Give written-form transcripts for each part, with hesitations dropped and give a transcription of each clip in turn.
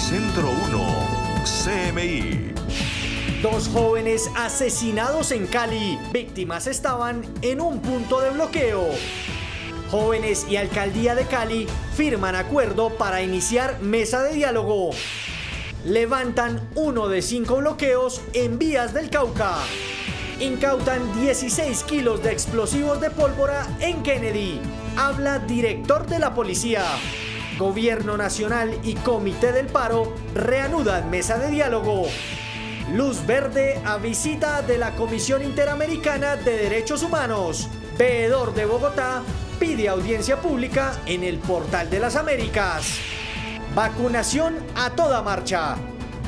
Noticentro 1, CMI. Dos jóvenes asesinados en Cali. Víctimas estaban en un punto de bloqueo. Jóvenes y Alcaldía de Cali firman acuerdo para iniciar mesa de diálogo. Levantan 1 de 5 bloqueos en vías del Cauca. Incautan 16 kilos de explosivos de pólvora en Kennedy. Habla director de la policía. Gobierno Nacional y Comité del Paro reanudan mesa de diálogo. Luz verde a visita de la Comisión Interamericana de Derechos Humanos. Veedor de Bogotá pide audiencia pública en el Portal de las Américas. Vacunación a toda marcha.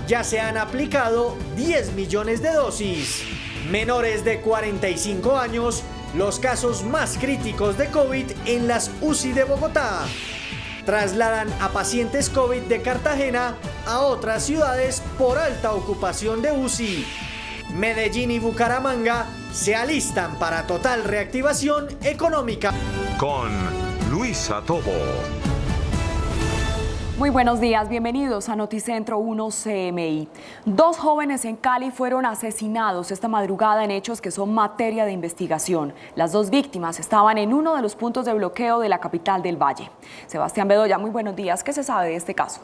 Ya se han aplicado 10 millones de dosis. Menores de 45 años, los casos más críticos de COVID en las UCI de Bogotá. Trasladan a pacientes COVID de Cartagena a otras ciudades por alta ocupación de UCI. Medellín y Bucaramanga se alistan para total reactivación económica. Con Luisa Tobo. Muy buenos días, bienvenidos a Noticentro 1 CMI. Dos jóvenes en Cali fueron asesinados esta madrugada en hechos que son materia de investigación. Las dos víctimas estaban en uno de los puntos de bloqueo de la capital del Valle. Sebastián Bedoya, muy buenos días. ¿Qué se sabe de este caso?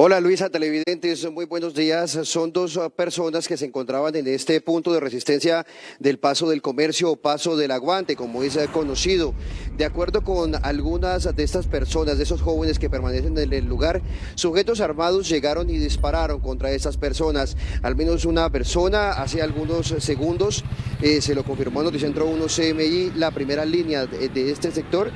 Hola Luisa, televidentes, muy buenos días. Son dos personas que se encontraban en este punto de resistencia del Paso del Comercio o Paso del Aguante, como es conocido. De acuerdo con algunas de estas personas, de esos jóvenes que permanecen en el lugar, sujetos armados llegaron y dispararon contra estas personas. Al menos una persona, hace algunos segundos, se lo confirmó Noticentro 1 CMI, la primera línea de este sector,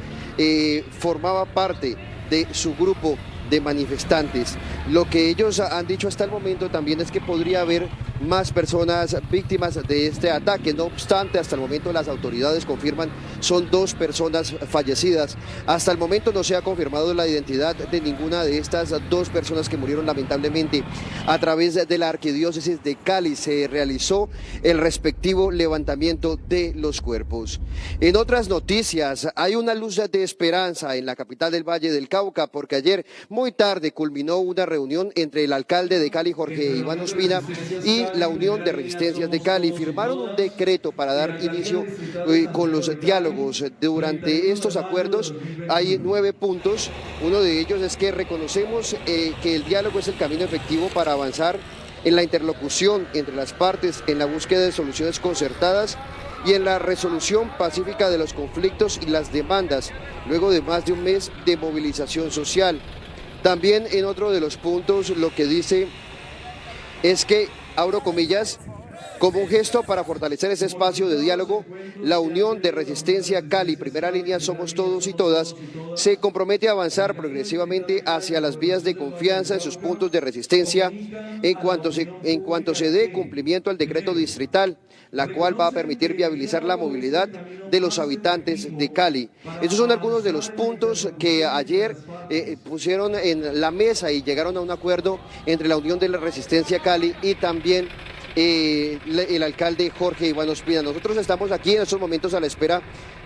formaba parte de su grupo de manifestantes. Lo que ellos han dicho hasta el momento también es que podría haber más personas víctimas de este ataque. No obstante, hasta el momento las autoridades confirman son dos personas fallecidas. Hasta el momento no se ha confirmado la identidad de ninguna de estas dos personas que murieron lamentablemente. A través de la Arquidiócesis de Cali se realizó el respectivo levantamiento de los cuerpos. En otras noticias, hay una luz de esperanza en la capital del Valle del Cauca, porque ayer muy tarde culminó una reunión entre el alcalde de Cali, Jorge Iván Ospina, y la Unión de Resistencias de Cali. Firmaron un decreto para dar inicio con los diálogos. Durante estos acuerdos hay 9 puntos. Uno de ellos es que reconocemos que el diálogo es el camino efectivo para avanzar en la interlocución entre las partes, en la búsqueda de soluciones concertadas y en la resolución pacífica de los conflictos y las demandas, luego de más de un mes de movilización social. También en otro de los puntos lo que dice es que, abro comillas, como un gesto para fortalecer ese espacio de diálogo, la Unión de Resistencia Cali, primera línea Somos Todos y Todas, se compromete a avanzar progresivamente hacia las vías de confianza en sus puntos de resistencia en cuanto se dé cumplimiento al decreto distrital, la cual va a permitir viabilizar la movilidad de los habitantes de Cali. Estos son algunos de los puntos que ayer pusieron en la mesa y llegaron a un acuerdo entre la Unión de la Resistencia Cali y también el alcalde Jorge Iván Ospina. Nosotros estamos aquí en estos momentos a la espera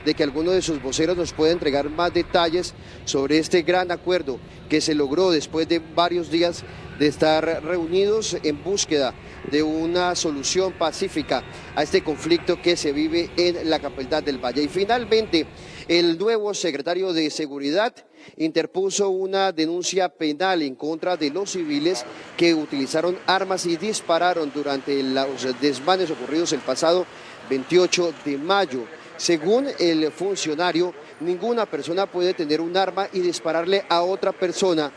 de que alguno de sus voceros nos pueda entregar más detalles sobre este gran acuerdo que se logró después de varios días de estar reunidos en búsqueda de una solución pacífica a este conflicto que se vive en la capital del Valle. Y finalmente, el nuevo secretario de Seguridad interpuso una denuncia penal en contra de los civiles que utilizaron armas y dispararon durante los desmanes ocurridos el pasado 28 de mayo. Según el funcionario, ninguna persona puede tener un arma y dispararle a otra persona.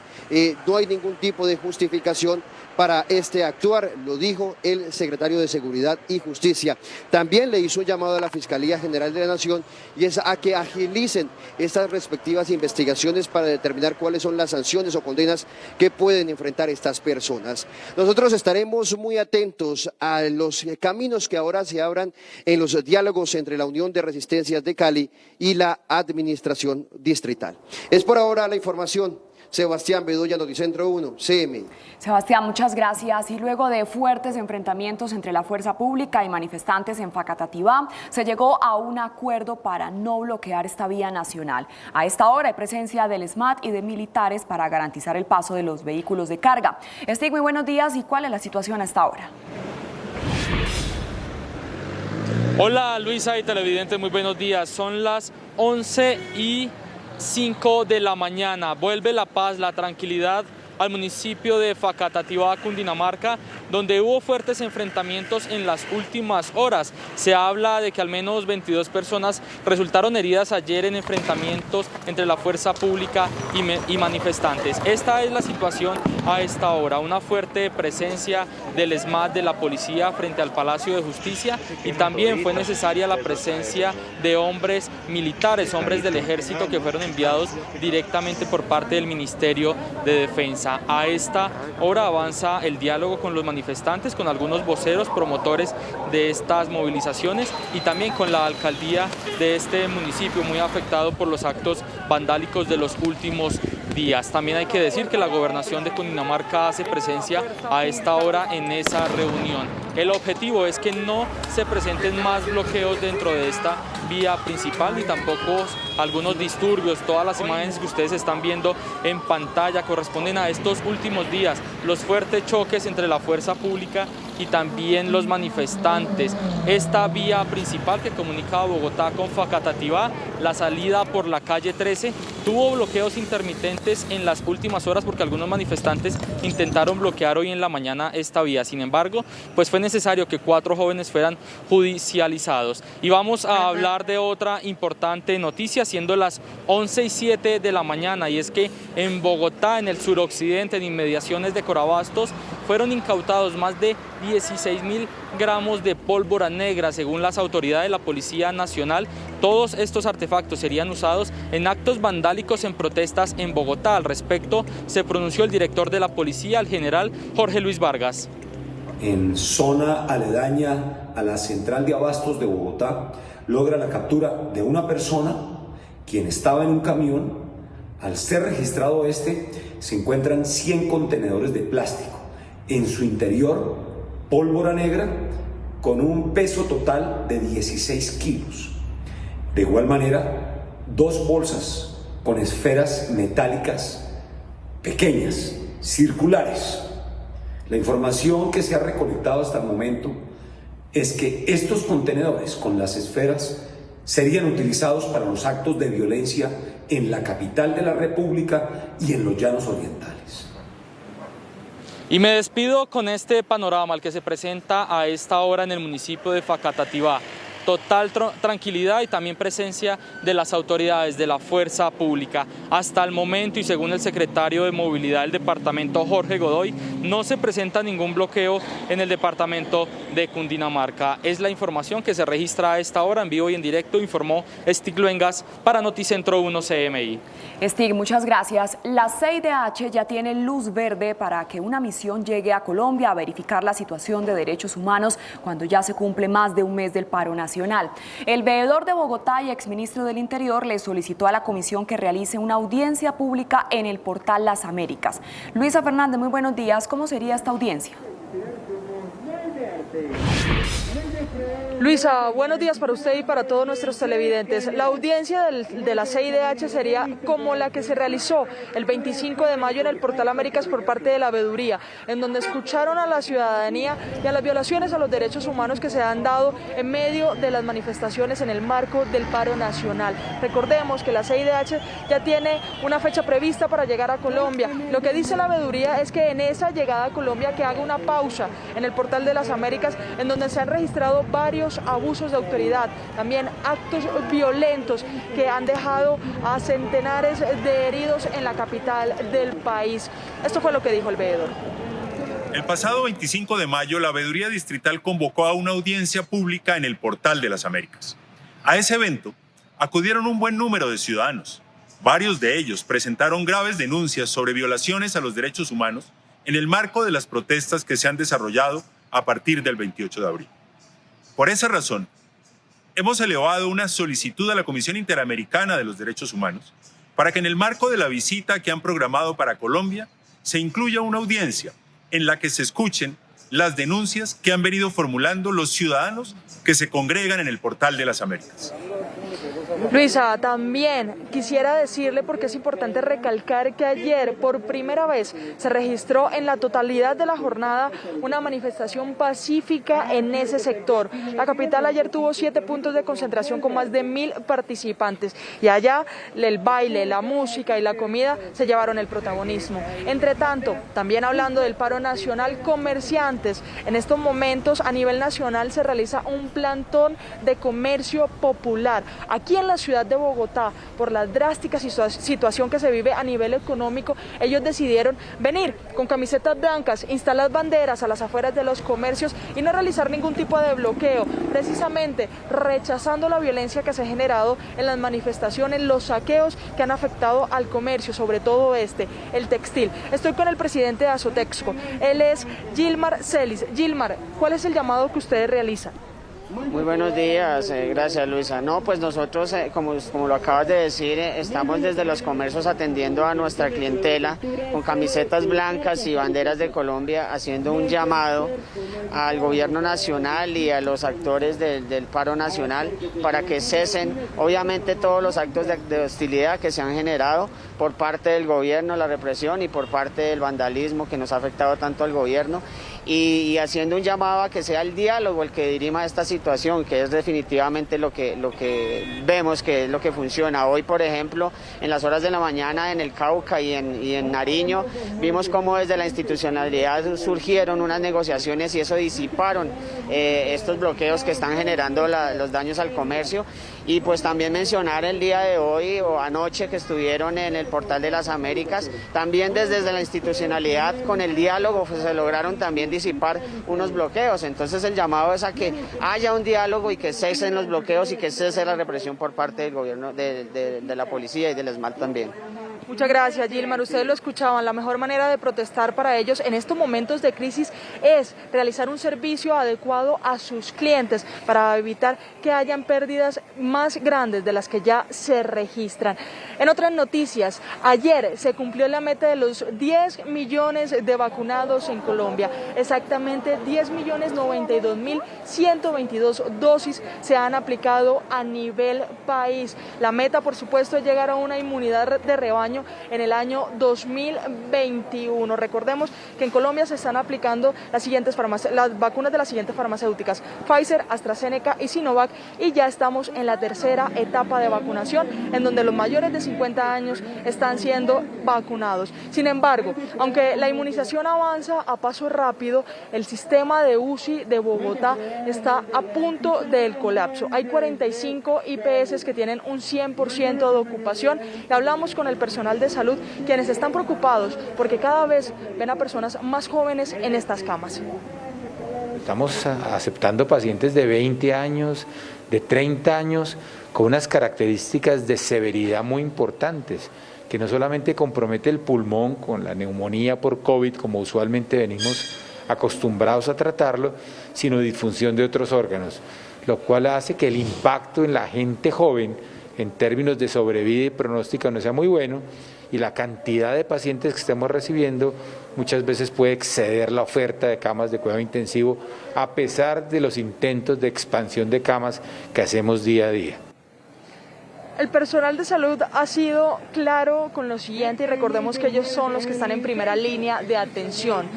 No hay ningún tipo de justificación para este actuar, lo dijo el secretario de Seguridad y Justicia. También le hizo un llamado a la Fiscalía General de la Nación y es a que agilicen estas respectivas investigaciones para determinar cuáles son las sanciones o condenas que pueden enfrentar estas personas. Nosotros estaremos muy atentos a los caminos que ahora se abran en los diálogos entre la Unión de Resistencias de Cali y la Administración Distrital. Es por ahora la información. Sebastián Bedoya, Noticentro 1, CMI. Sebastián, muchas gracias. Y luego de fuertes enfrentamientos entre la fuerza pública y manifestantes en Facatativá, se llegó a un acuerdo para no bloquear esta vía nacional. A esta hora hay presencia del SMAT y de militares para garantizar el paso de los vehículos de carga. Stig, muy buenos días. ¿Y cuál es la situación a esta hora? Hola Luisa y televidentes, muy buenos días. Son las 11:05 de la mañana. Vuelve la paz, la tranquilidad al municipio de Facatativá, Cundinamarca, donde hubo fuertes enfrentamientos en las últimas horas. Se habla de que al menos 22 personas resultaron heridas ayer en enfrentamientos entre la fuerza pública y manifestantes. Esta es la situación a esta hora, una fuerte presencia del SMAT, de la policía frente al Palacio de Justicia, y también fue necesaria la presencia de hombres militares, hombres del ejército que fueron enviados directamente por parte del Ministerio de Defensa. A esta hora avanza el diálogo con los manifestantes, con algunos voceros, promotores de estas movilizaciones y también con la alcaldía de este municipio muy afectado por los actos vandálicos de los últimos días. También hay que decir que la gobernación de Cundinamarca hace presencia a esta hora en esa reunión. El objetivo es que no se presenten más bloqueos dentro de esta vía principal ni tampoco algunos disturbios. Todas las imágenes que ustedes están viendo en pantalla corresponden a estos últimos días, los fuertes choques entre la fuerza pública y también los manifestantes. Esta vía principal que comunica a Bogotá con Facatativá, la salida por la calle 13, tuvo bloqueos intermitentes en las últimas horas porque algunos manifestantes intentaron bloquear hoy en la mañana esta vía. Sin embargo, pues fue necesario que 4 jóvenes fueran judicializados. Y vamos a hablar de otra importante noticia, siendo las 11:07 de la mañana, y es que en Bogotá, en el suroccidente, en inmediaciones de Corabastos, fueron incautados más de 16.000 gramos de pólvora negra. Según las autoridades de la Policía Nacional, todos estos artefactos serían usados en actos vandálicos en protestas en Bogotá. Al respecto se pronunció el director de la policía, el general Jorge Luis Vargas. En zona aledaña a la central de abastos de Bogotá, logra la captura de una persona quien estaba en un camión. Al ser registrado se encuentran 100 contenedores de plástico. En su interior, pólvora negra con un peso total de 16 kilos. De igual manera, 2 bolsas con esferas metálicas pequeñas, circulares. La información que se ha recolectado hasta el momento es que estos contenedores con las esferas serían utilizados para los actos de violencia en la capital de la República y en los llanos orientales. Y me despido con este panorama, el que se presenta a esta hora en el municipio de Facatativá. Total tranquilidad y también presencia de las autoridades de la fuerza pública. Hasta el momento, y según el secretario de Movilidad del departamento, Jorge Godoy, no se presenta ningún bloqueo en el departamento de Cundinamarca. Es la información que se registra a esta hora en vivo y en directo, informó Stig Luengas para Noticentro 1 CMI. Stig, muchas gracias. La CIDH ya tiene luz verde para que una misión llegue a Colombia a verificar la situación de derechos humanos cuando ya se cumple más de un mes del paro nacional. El veedor de Bogotá y exministro del Interior le solicitó a la comisión que realice una audiencia pública en el portal Las Américas. Luisa Fernández, muy buenos días. ¿Cómo sería esta audiencia? Luisa, buenos días para usted y para todos nuestros televidentes. La audiencia de la CIDH sería como la que se realizó el 25 de mayo en el Portal Américas por parte de la Veeduría, en donde escucharon a la ciudadanía y a las violaciones a los derechos humanos que se han dado en medio de las manifestaciones en el marco del paro nacional. Recordemos que la CIDH ya tiene una fecha prevista para llegar a Colombia. Lo que dice la Veeduría es que en esa llegada a Colombia que haga una pausa en el Portal de las Américas, en donde se han registrado varios abusos de autoridad, también actos violentos que han dejado a centenares de heridos en la capital del país. Esto fue lo que dijo el veedor. El pasado 25 de mayo, la Veeduría Distrital convocó a una audiencia pública en el Portal de las Américas. A ese evento acudieron un buen número de ciudadanos. Varios de ellos presentaron graves denuncias sobre violaciones a los derechos humanos en el marco de las protestas que se han desarrollado a partir del 28 de abril. Por esa razón, hemos elevado una solicitud a la Comisión Interamericana de los Derechos Humanos para que en el marco de la visita que han programado para Colombia se incluya una audiencia en la que se escuchen las denuncias que han venido formulando los ciudadanos que se congregan en el Portal de las Américas. Luisa, también quisiera decirle, porque es importante recalcar que ayer por primera vez se registró en la totalidad de la jornada una manifestación pacífica en ese sector. La capital ayer tuvo 7 puntos de concentración con más de 1000 participantes y allá el baile, la música y la comida se llevaron el protagonismo. Entre tanto, también hablando del paro nacional, comerciantes, en estos momentos a nivel nacional se realiza un plantón de comercio popular. Aquí en la ciudad de Bogotá, por la drástica situación que se vive a nivel económico, ellos decidieron venir con camisetas blancas, instalar banderas a las afueras de los comercios y no realizar ningún tipo de bloqueo, precisamente rechazando la violencia que se ha generado en las manifestaciones, los saqueos que han afectado al comercio, sobre todo el textil. Estoy con el presidente de Azotexco, él es Gilmar Celis. Gilmar, ¿cuál es el llamado que ustedes realizan? Muy buenos días, gracias Luisa. No, pues nosotros, como lo acabas de decir, estamos desde los comercios atendiendo a nuestra clientela con camisetas blancas y banderas de Colombia, haciendo un llamado al gobierno nacional y a los actores del paro nacional para que cesen, obviamente, todos los actos de hostilidad que se han generado por parte del gobierno, la represión y por parte del vandalismo que nos ha afectado tanto al gobierno. Y haciendo un llamado a que sea el diálogo el que dirima esta situación, que es definitivamente lo que vemos que es lo que funciona. Hoy, por ejemplo, en las horas de la mañana en el Cauca y en Nariño, vimos cómo desde la institucionalidad surgieron unas negociaciones y eso disiparon estos bloqueos que están generando los daños al comercio. Y pues también mencionar el día de hoy o anoche que estuvieron en el Portal de las Américas, también desde la institucionalidad con el diálogo pues, se lograron también disipar unos bloqueos. Entonces el llamado es a que haya un diálogo y que cesen los bloqueos y que cese la represión por parte del gobierno, de la policía y del ESMAD también. Muchas gracias, Gilmar. Ustedes lo escuchaban, la mejor manera de protestar para ellos en estos momentos de crisis es realizar un servicio adecuado a sus clientes para evitar que hayan pérdidas más grandes de las que ya se registran. En otras noticias, ayer se cumplió la meta de los 10 millones de vacunados en Colombia. Exactamente 10.092.122 dosis se han aplicado a nivel país. La meta, por supuesto, es llegar a una inmunidad de rebaño en el año 2021. Recordemos que en Colombia se están aplicando las vacunas de las siguientes farmacéuticas: Pfizer, AstraZeneca y Sinovac, y ya estamos en la tercera etapa de vacunación, en donde los mayores de 50 años están siendo vacunados. Sin embargo, aunque la inmunización avanza a paso rápido, el sistema de UCI de Bogotá está a punto del colapso. Hay 45 IPS que tienen un 100% de ocupación y hablamos con el personal de salud, quienes están preocupados porque cada vez ven a personas más jóvenes en estas camas. Estamos aceptando pacientes de 20 años, de 30 años, con unas características de severidad muy importantes, que no solamente compromete el pulmón con la neumonía por COVID, como usualmente venimos acostumbrados a tratarlo, sino disfunción de otros órganos, lo cual hace que el impacto en la gente joven en términos de sobrevida y pronóstica no sea muy bueno, y la cantidad de pacientes que estamos recibiendo muchas veces puede exceder la oferta de camas de cuidado intensivo, a pesar de los intentos de expansión de camas que hacemos día a día. El personal de salud ha sido claro con lo siguiente y recordemos que ellos son los que están en primera línea de atención.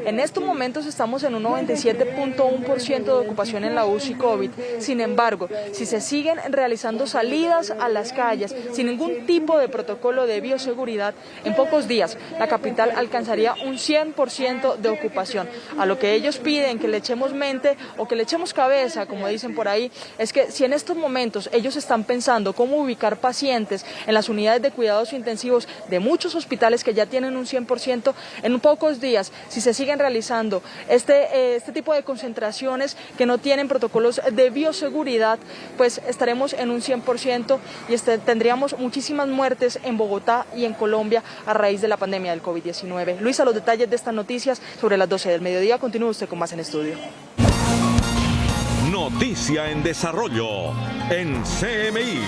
En estos momentos estamos en un 97.1% de ocupación en la UCI COVID. Sin embargo, si se siguen realizando salidas a las calles sin ningún tipo de protocolo de bioseguridad, en pocos días la capital alcanzaría un 100% de ocupación. A lo que ellos piden que le echemos mente o que le echemos cabeza, como dicen por ahí, es que si en estos momentos ellos están pensando cómo ubicar pacientes en las unidades de cuidados intensivos de muchos hospitales que ya tienen un 100%, en pocos días, si se siguen realizando este tipo de concentraciones que no tienen protocolos de bioseguridad, pues estaremos en un 100% y tendríamos muchísimas muertes en Bogotá y en Colombia a raíz de la pandemia del COVID-19. Luisa, los detalles de estas noticias sobre las 12 del mediodía. Continúe usted con más en estudio. Noticia en desarrollo en CMI.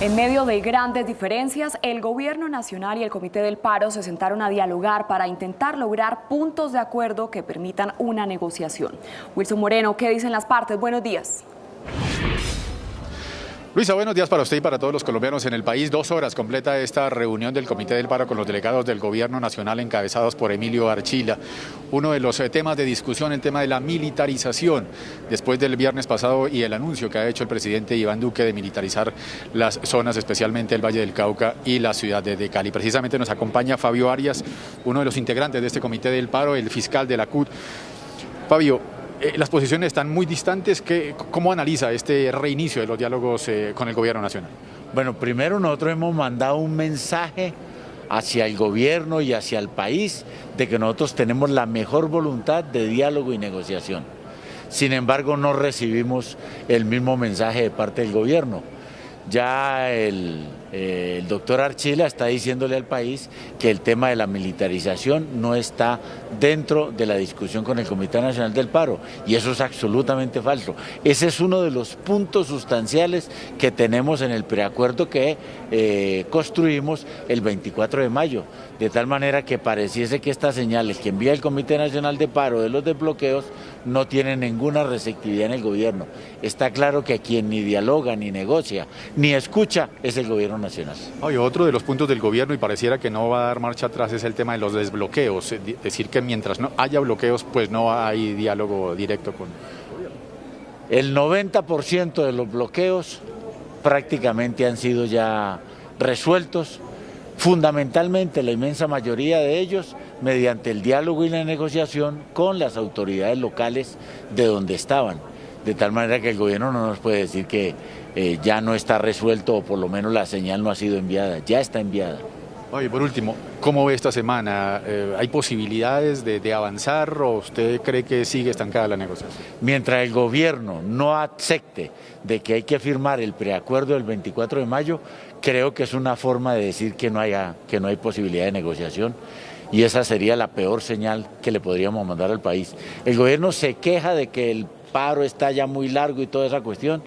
En medio de grandes diferencias, el Gobierno Nacional y el Comité del Paro se sentaron a dialogar para intentar lograr puntos de acuerdo que permitan una negociación. Wilson Moreno, ¿qué dicen las partes? Buenos días. Luisa, buenos días para usted y para todos los colombianos en el país. 2 horas completa esta reunión del Comité del Paro con los delegados del Gobierno Nacional encabezados por Emilio Archila. Uno de los temas de discusión, el tema de la militarización, después del viernes pasado y el anuncio que ha hecho el presidente Iván Duque de militarizar las zonas, especialmente el Valle del Cauca y la ciudad de Cali. Precisamente nos acompaña Fabio Arias, uno de los integrantes de este Comité del Paro, el fiscal de la CUT. Fabio, las posiciones están muy distantes. ¿Cómo analiza este reinicio de los diálogos con el Gobierno Nacional? Bueno, primero nosotros hemos mandado un mensaje hacia el gobierno y hacia el país de que nosotros tenemos la mejor voluntad de diálogo y negociación. Sin embargo, no recibimos el mismo mensaje de parte del gobierno. Ya el doctor Archila está diciéndole al país que el tema de la militarización no está dentro de la discusión con el Comité Nacional del Paro, y eso es absolutamente falso. Ese es uno de los puntos sustanciales que tenemos en el preacuerdo que construimos el 24 de mayo, de tal manera que pareciese que estas señales que envía el Comité Nacional de Paro de los desbloqueos no tienen ninguna receptividad en el gobierno. Está claro que quien ni dialoga, ni negocia, ni escucha es el gobierno nacional. Otro de los puntos del gobierno, y pareciera que no va a dar marcha atrás, es el tema de los desbloqueos. Es decir, que mientras no haya bloqueos, pues no hay diálogo directo con el gobierno. El 90% de los bloqueos prácticamente han sido ya resueltos, fundamentalmente la inmensa mayoría de ellos mediante el diálogo y la negociación con las autoridades locales de donde estaban. De tal manera que el gobierno no nos puede decir que ya no está resuelto, o por lo menos la señal no ha sido enviada, ya está enviada. Oye, por último, ¿cómo ve esta semana? ¿Hay posibilidades de avanzar o usted cree que sigue estancada la negociación? Mientras el gobierno no acepte de que hay que firmar el preacuerdo del 24 de mayo, creo que es una forma de decir que no hay posibilidad de negociación, y esa sería la peor señal que le podríamos mandar al país. El gobierno se queja de que el paro está ya muy largo y toda esa cuestión,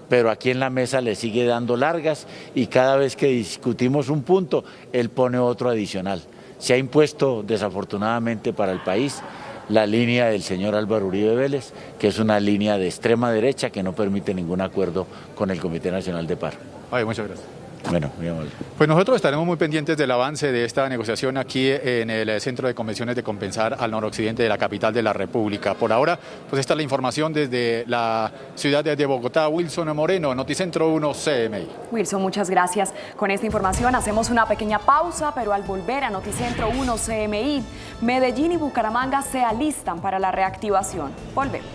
pero aquí en la mesa le sigue dando largas, y cada vez que discutimos un punto, él pone otro adicional. Se ha impuesto desafortunadamente para el país la línea del señor Álvaro Uribe Vélez, que es una línea de extrema derecha que no permite ningún acuerdo con el Comité Nacional de Paro. Muchas gracias. Bueno, muy amable. Pues nosotros estaremos muy pendientes del avance de esta negociación aquí en el Centro de Convenciones de Compensar al noroccidente de la capital de la República. Por ahora, pues esta es la información desde la ciudad de Bogotá. Wilson Moreno, Noticentro 1 CMI. Wilson, muchas gracias. Con esta información hacemos una pequeña pausa, pero al volver a Noticentro 1 CMI, Medellín y Bucaramanga se alistan para la reactivación. Volvemos.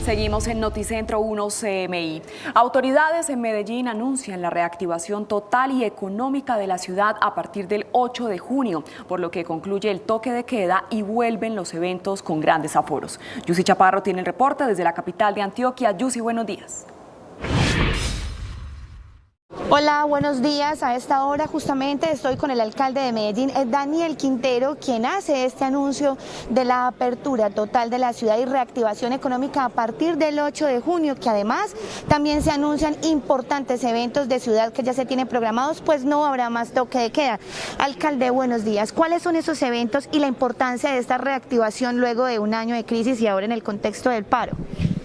Seguimos en Noticentro 1 CMI. Autoridades en Medellín anuncian la reactivación total y económica de la ciudad a partir del 8 de junio, por lo que concluye el toque de queda y vuelven los eventos con grandes aforos. Yusi Chaparro tiene el reporte desde la capital de Antioquia. Yusi, buenos días. Hola, buenos días. A esta hora justamente estoy con el alcalde de Medellín, Daniel Quintero, quien hace este anuncio de la apertura total de la ciudad y reactivación económica a partir del 8 de junio, que además también se anuncian importantes eventos de ciudad que ya se tienen programados, pues no habrá más toque de queda. Alcalde, buenos días. ¿Cuáles son esos eventos y la importancia de esta reactivación luego de un año de crisis y ahora en el contexto del paro?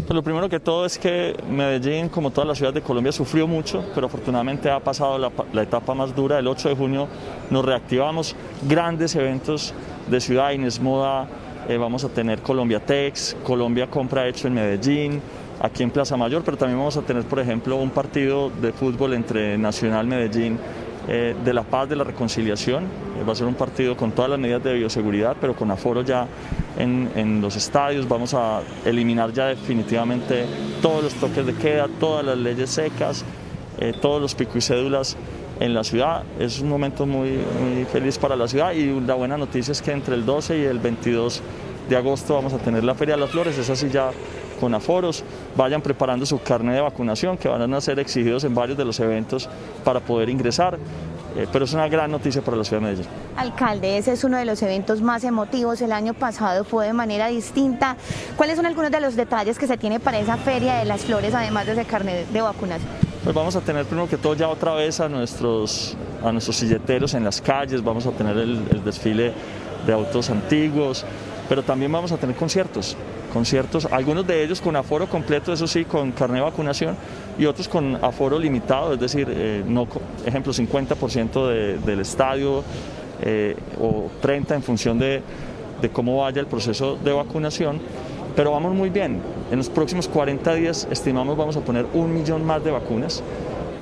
Pues lo primero que todo es que Medellín, como todas las ciudades de Colombia, sufrió mucho, pero afortunadamente ha pasado la etapa más dura. El 8 de junio nos reactivamos, grandes eventos de ciudad, Inés Moda, vamos a tener Colombia Tex, Colombia Compra Hecho en Medellín, aquí en Plaza Mayor, pero también vamos a tener, por ejemplo, un partido de fútbol entre Nacional Medellín, de la paz, de la reconciliación. Va a ser un partido con todas las medidas de bioseguridad, pero con aforo ya en los estadios. Vamos a eliminar ya definitivamente todos los toques de queda, todas las leyes secas, todos los pico y cédulas en la ciudad. Es un momento muy feliz para la ciudad, y la buena noticia es que entre el 12 y el 22 de agosto vamos a tener la Feria de las Flores, es así ya con aforos. Vayan preparando su carnet de vacunación, que van a ser exigidos en varios de los eventos para poder ingresar. pero es una gran noticia para la ciudad de Medellín. Alcalde, ese es uno de los eventos más emotivos. El año pasado fue de manera distinta. ¿Cuáles son algunos de los detalles que se tiene para esa Feria de las Flores, además de ese carnet de vacunación? Pues vamos a tener primero que todo ya otra vez a nuestros silleteros en las calles, vamos a tener el desfile de autos antiguos, pero también vamos a tener conciertos, algunos de ellos con aforo completo, eso sí, con carnet de vacunación, y otros con aforo limitado, es decir, ejemplo 50% del estadio o 30% en función de cómo vaya el proceso de vacunación, pero vamos muy bien. En los próximos 40 días estimamos vamos a poner 1 millón más de vacunas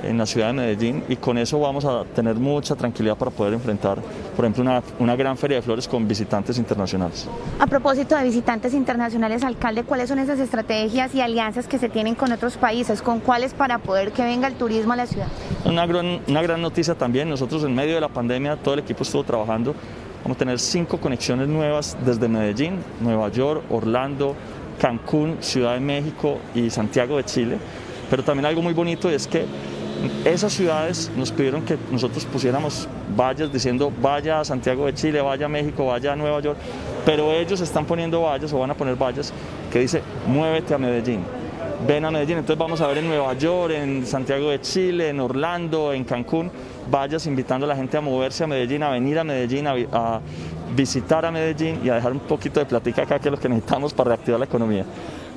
en la ciudad de Medellín y con eso vamos a tener mucha tranquilidad para poder enfrentar, por ejemplo, una gran feria de flores con visitantes internacionales. A propósito de visitantes internacionales, alcalde, ¿cuáles son esas estrategias y alianzas que se tienen con otros países? ¿Con cuáles para poder que venga el turismo a la ciudad? Una gran noticia también, nosotros en medio de la pandemia todo el equipo estuvo trabajando, vamos a tener 5 conexiones nuevas desde Medellín, Nueva York, Orlando, Cancún, Ciudad de México y Santiago de Chile, pero también algo muy bonito es que esas ciudades nos pidieron que nosotros pusiéramos vallas diciendo vaya a Santiago de Chile, vaya a México, vaya a Nueva York, pero ellos están poniendo vallas o van a poner vallas que dice muévete a Medellín, ven a Medellín. Entonces vamos a ver en Nueva York, en Santiago de Chile, en Orlando, en Cancún, vallas invitando a la gente a moverse a Medellín, a venir a Medellín, a visitar a Medellín y a dejar un poquito de platica acá que es lo que necesitamos para reactivar la economía.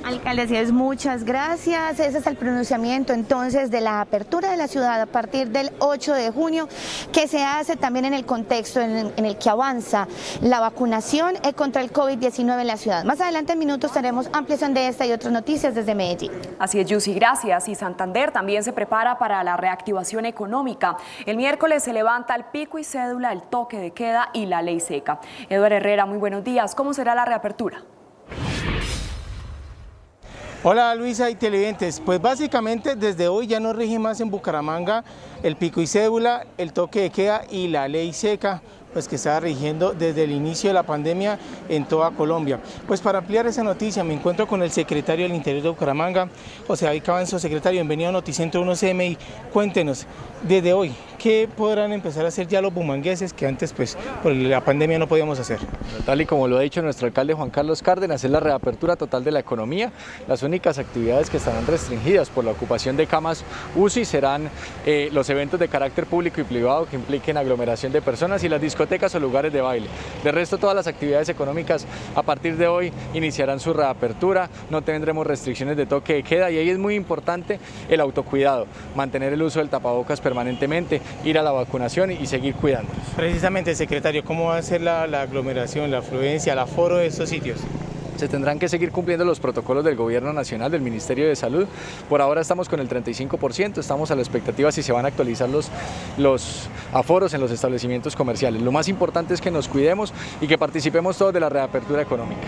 Alcalde, así es, muchas gracias. Ese es el pronunciamiento entonces de la apertura de la ciudad a partir del 8 de junio, que se hace también en el contexto en el que avanza la vacunación contra el COVID-19 en la ciudad. Más adelante en minutos tenemos ampliación de esta y otras noticias desde Medellín. Así es, Yusi, gracias. Y Santander también se prepara para la reactivación económica. El miércoles se levanta el pico y cédula, el toque de queda y la ley seca. Eduardo Herrera, muy buenos días. ¿Cómo será la reapertura? Hola Luisa y televidentes, pues básicamente desde hoy ya no rige más en Bucaramanga el pico y cédula, el toque de queda y la ley seca, pues que está rigiendo desde el inicio de la pandemia en toda Colombia. Pues para ampliar esa noticia me encuentro con el secretario del Interior de Bucaramanga, José David Cabanzo. Secretario, bienvenido a Noticentro 1 CMI. Cuéntenos, desde hoy, ¿qué podrán empezar a hacer ya los bumangueses que antes pues por la pandemia no podíamos hacer? Tal y como lo ha dicho nuestro alcalde Juan Carlos Cárdenas, es la reapertura total de la economía. Las únicas actividades que estarán restringidas por la ocupación de camas UCI serán los eventos de carácter público y privado que impliquen aglomeración de personas y las discotecas o lugares de baile. De resto, todas las actividades económicas a partir de hoy iniciarán su reapertura, no tendremos restricciones de toque de queda y ahí es muy importante el autocuidado, mantener el uso del tapabocas permanentemente, ir a la vacunación y seguir cuidándonos. Precisamente, secretario, ¿cómo va a ser la aglomeración, la afluencia, el aforo de estos sitios? Se tendrán que seguir cumpliendo los protocolos del Gobierno Nacional, del Ministerio de Salud. Por ahora estamos con el 35%, estamos a la expectativa si se van a actualizar los aforos en los establecimientos comerciales. Lo más importante es que nos cuidemos y que participemos todos de la reapertura económica.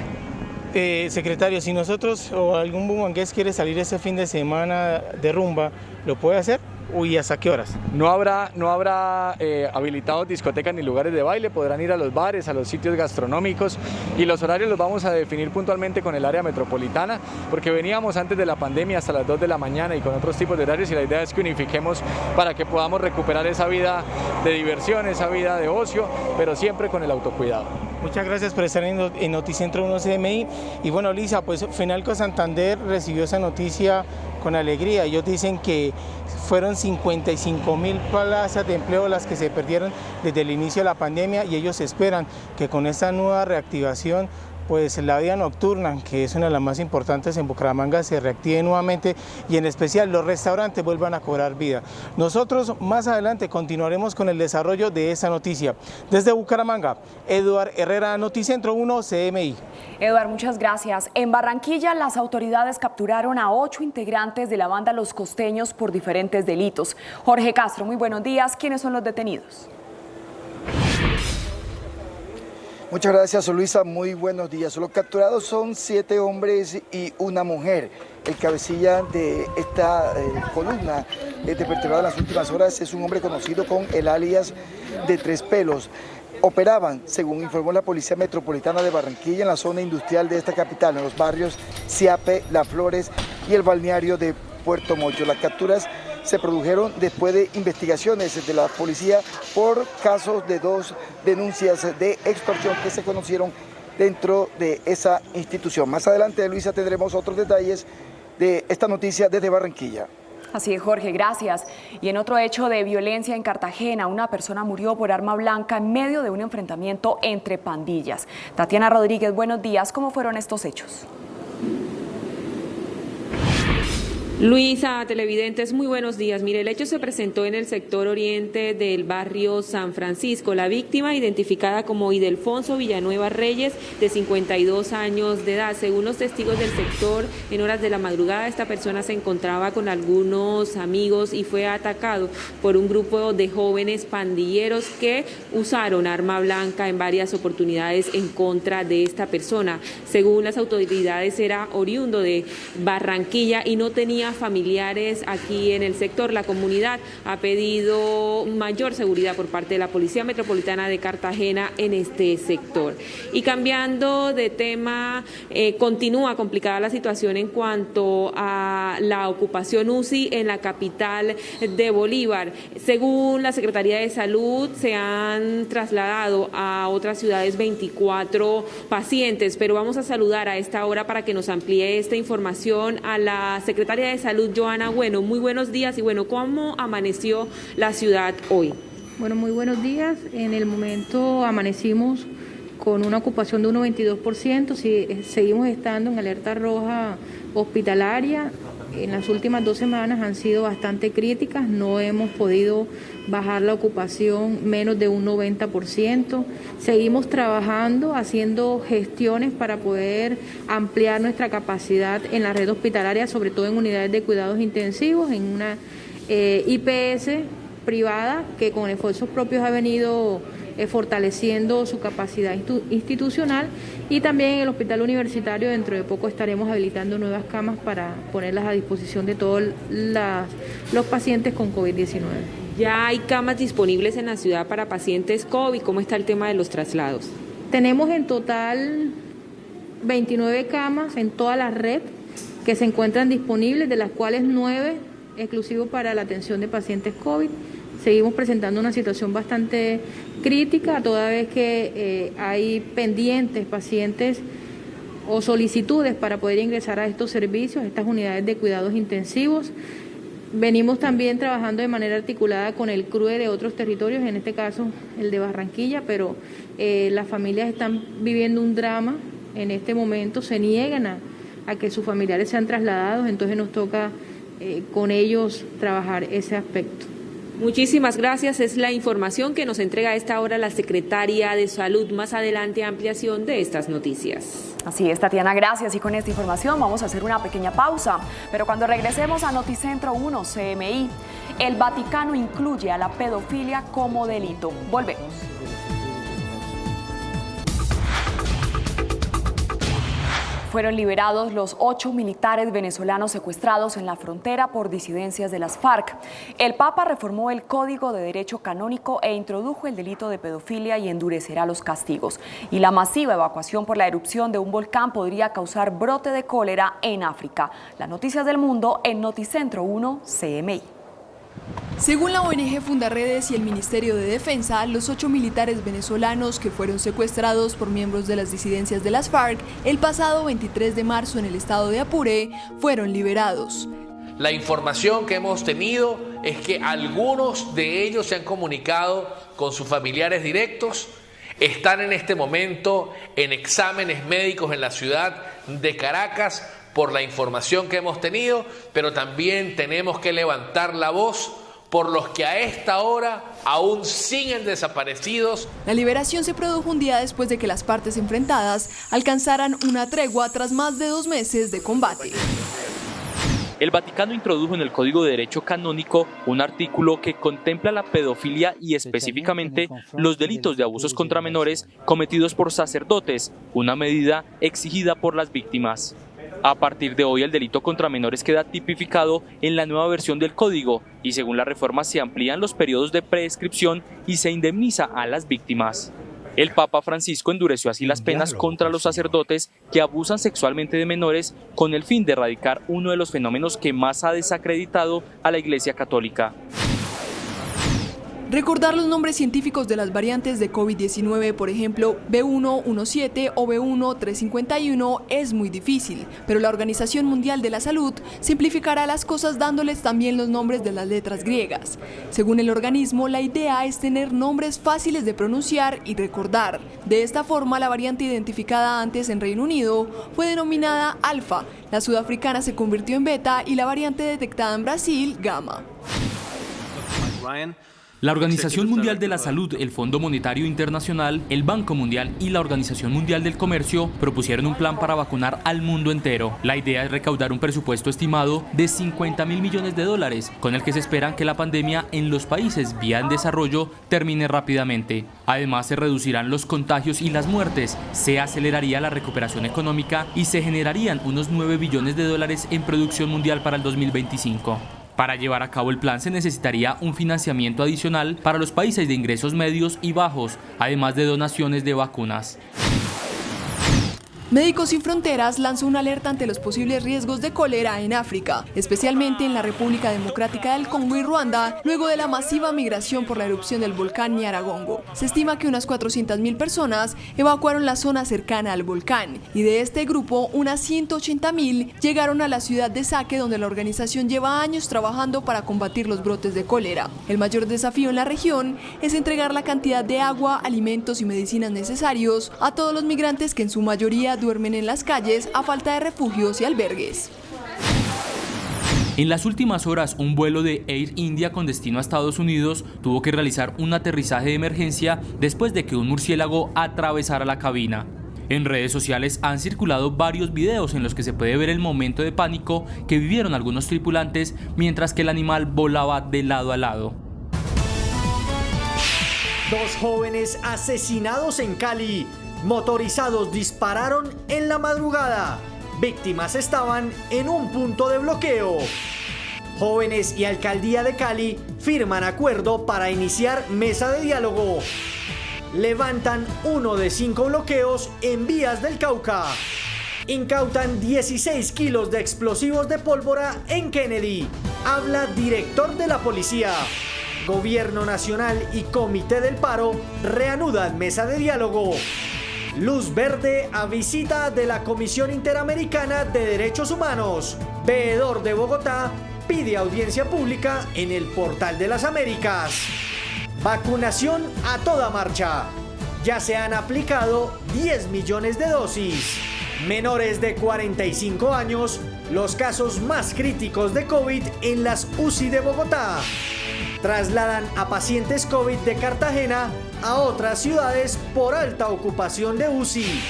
Secretario, si nosotros o algún bumangués quiere salir este fin de semana de rumba, ¿lo puede hacer? ¿Y hasta qué horas? No habrá habilitados discotecas ni lugares de baile, podrán ir a los bares, a los sitios gastronómicos y los horarios los vamos a definir puntualmente con el área metropolitana porque veníamos antes de la pandemia hasta las 2 de la mañana y con otros tipos de horarios y la idea es que unifiquemos para que podamos recuperar esa vida de diversión, esa vida de ocio, pero siempre con el autocuidado. Muchas gracias por estar en Noticentro 1 CMI. Y bueno, Lisa, pues Fenalco Santander recibió esa noticia con alegría. Ellos dicen que fueron 55.000 plazas de empleo las que se perdieron desde el inicio de la pandemia y ellos esperan que con esta nueva reactivación pues la vida nocturna, que es una de las más importantes en Bucaramanga, se reactive nuevamente y en especial los restaurantes vuelvan a cobrar vida. Nosotros más adelante continuaremos con el desarrollo de esta noticia. Desde Bucaramanga, Eduardo Herrera, Noticentro 1 CMI. Eduardo, muchas gracias. En Barranquilla, las autoridades capturaron a 8 integrantes de la banda Los Costeños por diferentes delitos. Jorge Castro, muy buenos días. ¿Quiénes son los detenidos? Muchas gracias, Luisa. Muy buenos días. Los capturados son 7 hombres y una mujer. El cabecilla de esta columna desvertebrada en las últimas horas es un hombre conocido con el alias de Tres Pelos. Operaban, según informó la Policía Metropolitana de Barranquilla, en la zona industrial de esta capital, en los barrios Siape, Las Flores y el balneario de Puerto Mocho. Las capturas se produjeron después de investigaciones de la policía por casos de 2 denuncias de extorsión que se conocieron dentro de esa institución. Más adelante, Luisa, tendremos otros detalles de esta noticia desde Barranquilla. Así es, Jorge, gracias. Y en otro hecho de violencia en Cartagena, una persona murió por arma blanca en medio de un enfrentamiento entre pandillas. Tatiana Rodríguez, buenos días. ¿Cómo fueron estos hechos? Luisa, televidentes, muy buenos días. Mire, el hecho se presentó en el sector oriente del barrio San Francisco. La víctima, identificada como Idelfonso Villanueva Reyes, de 52 años de edad. Según los testigos del sector, en horas de la madrugada esta persona se encontraba con algunos amigos y fue atacado por un grupo de jóvenes pandilleros que usaron arma blanca en varias oportunidades en contra de esta persona. Según las autoridades, era oriundo de Barranquilla y no tenía familiares aquí en el sector. La comunidad ha pedido mayor seguridad por parte de la Policía Metropolitana de Cartagena en este sector. Y cambiando de tema, continúa complicada la situación en cuanto a la ocupación UCI en la capital de Bolívar. Según la Secretaría de Salud, se han trasladado a otras ciudades 24 pacientes, pero vamos a saludar a esta hora para que nos amplíe esta información a la Secretaria de Salud, Joana Bueno. Muy buenos días y bueno, ¿cómo amaneció la ciudad hoy? Bueno, muy buenos días. En el momento amanecimos con una ocupación de 1,22%, seguimos estando en alerta roja hospitalaria. En las últimas 2 semanas han sido bastante críticas, no hemos podido bajar la ocupación menos de un 90%. Seguimos trabajando, haciendo gestiones para poder ampliar nuestra capacidad en la red hospitalaria, sobre todo en unidades de cuidados intensivos, en una IPS privada que con esfuerzos propios ha venido fortaleciendo su capacidad institucional, y también en el hospital universitario dentro de poco estaremos habilitando nuevas camas para ponerlas a disposición de todos los pacientes con COVID-19. ¿Ya hay camas disponibles en la ciudad para pacientes COVID? ¿Cómo está el tema de los traslados? Tenemos en total 29 camas en toda la red que se encuentran disponibles, de las cuales 9 exclusivos para la atención de pacientes COVID. Seguimos presentando una situación bastante crítica, toda vez que hay pendientes pacientes o solicitudes para poder ingresar a estos servicios, estas unidades de cuidados intensivos. Venimos también trabajando de manera articulada con el CRUE de otros territorios, en este caso el de Barranquilla, pero las familias están viviendo un drama en este momento, se niegan a que sus familiares sean trasladados, entonces nos toca con ellos trabajar ese aspecto. Muchísimas gracias, es la información que nos entrega a esta hora la Secretaria de Salud. Más adelante, ampliación de estas noticias. Así es, Tatiana, gracias. Y con esta información vamos a hacer una pequeña pausa. Pero cuando regresemos a Noticentro 1 CMI, el Vaticano incluye a la pedofilia como delito. Volvemos. Fueron liberados los 8 militares venezolanos secuestrados en la frontera por disidencias de las FARC. El Papa reformó el Código de Derecho Canónico e introdujo el delito de pedofilia y endurecerá los castigos. Y la masiva evacuación por la erupción de un volcán podría causar brote de cólera en África. Las noticias del mundo en Noticentro 1 CMI. Según la ONG Fundaredes y el Ministerio de Defensa, los 8 militares venezolanos que fueron secuestrados por miembros de las disidencias de las FARC el pasado 23 de marzo en el estado de Apure fueron liberados. La información que hemos tenido es que algunos de ellos se han comunicado con sus familiares directos, están en este momento en exámenes médicos en la ciudad de Caracas por la información que hemos tenido, pero también tenemos que levantar la voz por los que a esta hora aún siguen desaparecidos. La liberación se produjo un día después de que las partes enfrentadas alcanzaran una tregua tras más de 2 meses de combate. El Vaticano introdujo en el Código de Derecho Canónico un artículo que contempla la pedofilia y específicamente los delitos de abusos contra menores cometidos por sacerdotes, una medida exigida por las víctimas. A partir de hoy, el delito contra menores queda tipificado en la nueva versión del código y según la reforma se amplían los periodos de prescripción y se indemniza a las víctimas. El Papa Francisco endureció así las penas contra los sacerdotes que abusan sexualmente de menores con el fin de erradicar uno de los fenómenos que más ha desacreditado a la Iglesia Católica. Recordar los nombres científicos de las variantes de COVID-19, por ejemplo, B117 o B1351, es muy difícil, pero la Organización Mundial de la Salud simplificará las cosas dándoles también los nombres de las letras griegas. Según el organismo, la idea es tener nombres fáciles de pronunciar y recordar. De esta forma, la variante identificada antes en Reino Unido fue denominada Alfa, la sudafricana se convirtió en Beta y la variante detectada en Brasil, Gamma. La Organización Mundial de la Salud, el Fondo Monetario Internacional, el Banco Mundial y la Organización Mundial del Comercio propusieron un plan para vacunar al mundo entero. La idea es recaudar un presupuesto estimado de $50.000 millones, con el que se esperan que la pandemia en los países vía en desarrollo termine rápidamente. Además, se reducirán los contagios y las muertes, se aceleraría la recuperación económica y se generarían unos $9 billones en producción mundial para el 2025. Para llevar a cabo el plan se necesitaría un financiamiento adicional para los países de ingresos medios y bajos, además de donaciones de vacunas. Médicos Sin Fronteras lanzó una alerta ante los posibles riesgos de cólera en África, especialmente en la República Democrática del Congo y Ruanda, luego de la masiva migración por la erupción del volcán Nyiragongo. Se estima que unas 400.000 personas evacuaron la zona cercana al volcán, y de este grupo, unas 180.000 llegaron a la ciudad de Sake, donde la organización lleva años trabajando para combatir los brotes de cólera. El mayor desafío en la región es entregar la cantidad de agua, alimentos y medicinas necesarios a todos los migrantes que en su mayoría duermen en las calles a falta de refugios y albergues. En las últimas horas, un vuelo de Air India con destino a Estados Unidos tuvo que realizar un aterrizaje de emergencia después de que un murciélago atravesara la cabina. En redes sociales han circulado varios videos en los que se puede ver el momento de pánico que vivieron algunos tripulantes mientras que el animal volaba de lado a lado. 2 jóvenes asesinados en Cali. Motorizados dispararon en la madrugada. Víctimas estaban en un punto de bloqueo. Jóvenes y Alcaldía de Cali firman acuerdo para iniciar mesa de diálogo. Levantan 1 de 5 bloqueos en vías del Cauca. Incautan 16 kilos de explosivos de pólvora en Kennedy. Habla director de la policía. Gobierno Nacional y Comité del Paro reanudan mesa de diálogo. Luz verde a visita de la Comisión Interamericana de Derechos Humanos. Veedor de Bogotá pide audiencia pública en el Portal de las Américas. Vacunación a toda marcha. Ya se han aplicado 10 millones de dosis. Menores de 45 años, los casos más críticos de COVID en las UCI de Bogotá. Trasladan a pacientes COVID de Cartagena a otras ciudades por alta ocupación de UCI.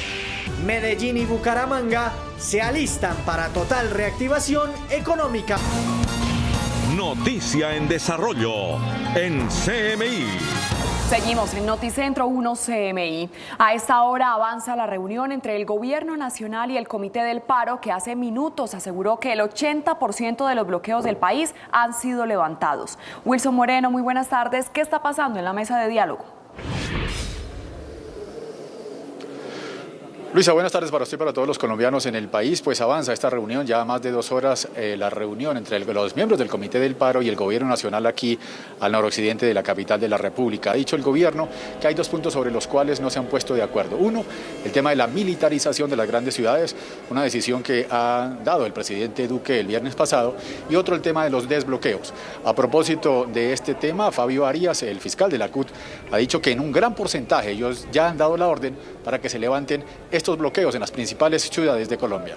Medellín y Bucaramanga se alistan para total reactivación económica. Noticia en desarrollo en CMI. Seguimos en Noticentro 1 CMI. A esta hora avanza la reunión entre el Gobierno Nacional y el Comité del Paro, que hace minutos aseguró que el 80% de los bloqueos del país han sido levantados. Wilson Moreno, muy buenas tardes. ¿Qué está pasando en la mesa de diálogo? Luisa, buenas tardes para usted y para todos los colombianos en el país. Pues avanza esta reunión, ya más de 2 horas, la reunión entre los miembros del Comité del Paro y el Gobierno Nacional aquí al noroccidente de la capital de la República. Ha dicho el gobierno que hay 2 puntos sobre los cuales no se han puesto de acuerdo. Uno, el tema de la militarización de las grandes ciudades, una decisión que ha dado el presidente Duque el viernes pasado, y otro, el tema de los desbloqueos. A propósito de este tema, Fabio Arias, el fiscal de la CUT, ha dicho que en un gran porcentaje ellos ya han dado la orden para que se levanten estos bloqueos en las principales ciudades de Colombia.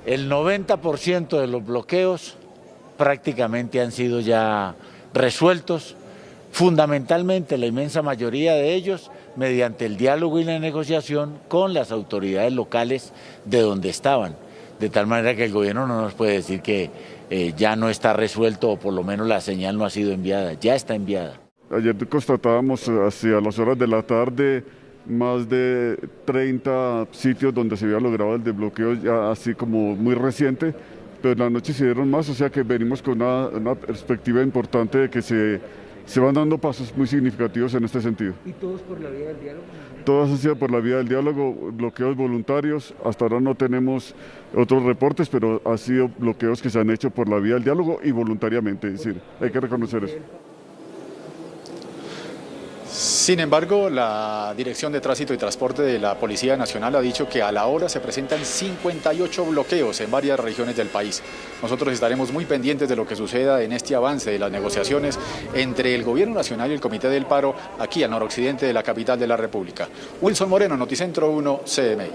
El 90% de los bloqueos prácticamente han sido ya resueltos, fundamentalmente la inmensa mayoría de ellos mediante el diálogo y la negociación con las autoridades locales de donde estaban, de tal manera que el gobierno no nos puede decir que ya no está resuelto, o por lo menos la señal no ha sido enviada, ya está enviada. Ayer constatábamos hacia las horas de la tarde más de 30 sitios donde se había logrado el desbloqueo, ya así como muy reciente, pero en la noche se dieron más, o sea que venimos con una perspectiva importante de que se se van dando pasos muy significativos en este sentido. ¿Y todos por la vía del diálogo? Todas han sido por la vía del diálogo, bloqueos voluntarios, hasta ahora no tenemos otros reportes, pero han sido bloqueos que se han hecho por la vía del diálogo y voluntariamente, es decir, hay que reconocer eso. Sin embargo, la Dirección de Tránsito y Transporte de la Policía Nacional ha dicho que a la hora se presentan 58 bloqueos en varias regiones del país. Nosotros estaremos muy pendientes de lo que suceda en este avance de las negociaciones entre el Gobierno Nacional y el Comité del Paro aquí al noroccidente de la capital de la República. Wilson Moreno, Noticentro 1, CMI.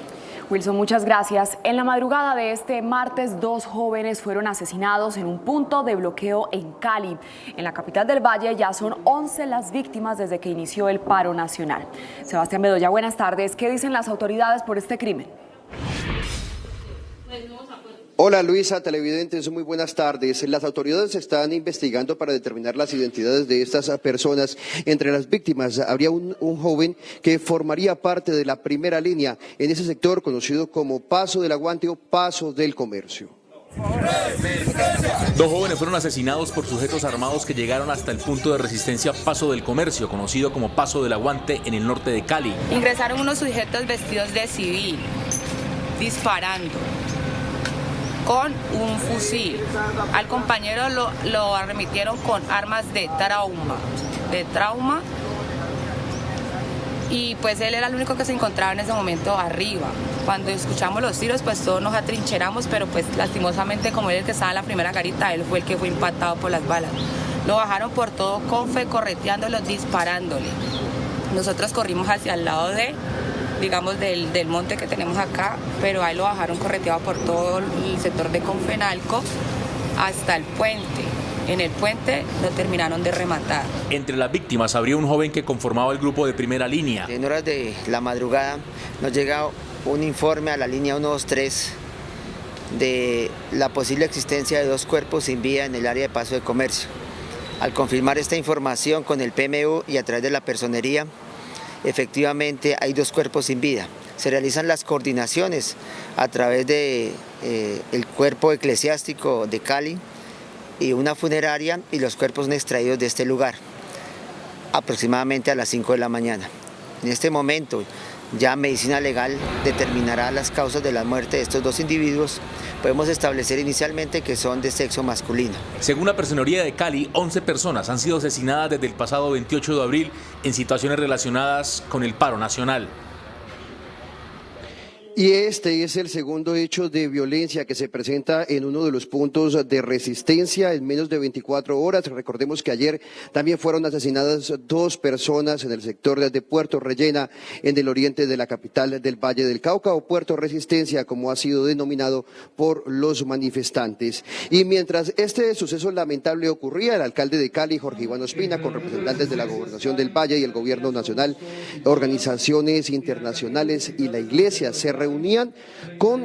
Wilson, muchas gracias. En la madrugada de este martes, 2 jóvenes fueron asesinados en un punto de bloqueo en Cali. En la capital del Valle ya son 11 las víctimas desde que inició el paro nacional. Sebastián Bedoya, buenas tardes. ¿Qué dicen las autoridades por este crimen? Hola Luisa, televidentes, muy buenas tardes. Las autoridades están investigando para determinar las identidades de estas personas. Entre las víctimas habría un joven que formaría parte de la primera línea en ese sector conocido como Paso del Aguante o Paso del Comercio. 2 jóvenes fueron asesinados por sujetos armados que llegaron hasta el punto de resistencia Paso del Comercio, conocido como Paso del Aguante en el norte de Cali. Ingresaron unos sujetos vestidos de civil, disparando con un fusil. Al compañero lo arremetieron con armas de trauma, y pues él era el único que se encontraba en ese momento arriba. Cuando escuchamos los tiros, pues todos nos atrincheramos, pero pues lastimosamente, como él el que estaba en la primera garita, él fue el que fue impactado por las balas. Lo bajaron por todo Confe, correteándolo, disparándole. Nosotros corrimos hacia el lado del monte que tenemos acá, pero ahí lo bajaron correteado por todo el sector de Confenalco hasta el puente. En el puente lo terminaron de rematar. Entre las víctimas habría un joven que conformaba el grupo de primera línea. En horas de la madrugada nos llega un informe a la línea 123 de la posible existencia de 2 cuerpos sin vida en el área de Paso de Comercio. Al confirmar esta información con el PMU y a través de la personería, efectivamente hay 2 cuerpos sin vida. Se realizan las coordinaciones a través de el cuerpo eclesiástico de Cali y una funeraria, y los cuerpos son extraídos de este lugar aproximadamente a las 5 de la mañana. En este momento ya medicina legal determinará las causas de la muerte de estos 2 individuos. Podemos establecer inicialmente que son de sexo masculino. Según la Personería de Cali, 11 personas han sido asesinadas desde el pasado 28 de abril en situaciones relacionadas con el paro nacional. Y este es el segundo hecho de violencia que se presenta en uno de los puntos de resistencia en menos de 24 horas. Recordemos que ayer también fueron asesinadas 2 personas en el sector de Puerto Rellena, en el oriente de la capital del Valle del Cauca, o Puerto Resistencia, como ha sido denominado por los manifestantes. Y mientras este suceso lamentable ocurría, el alcalde de Cali, Jorge Iván Ospina, con representantes de la Gobernación del Valle y el Gobierno Nacional, organizaciones internacionales y la Iglesia, se reunían con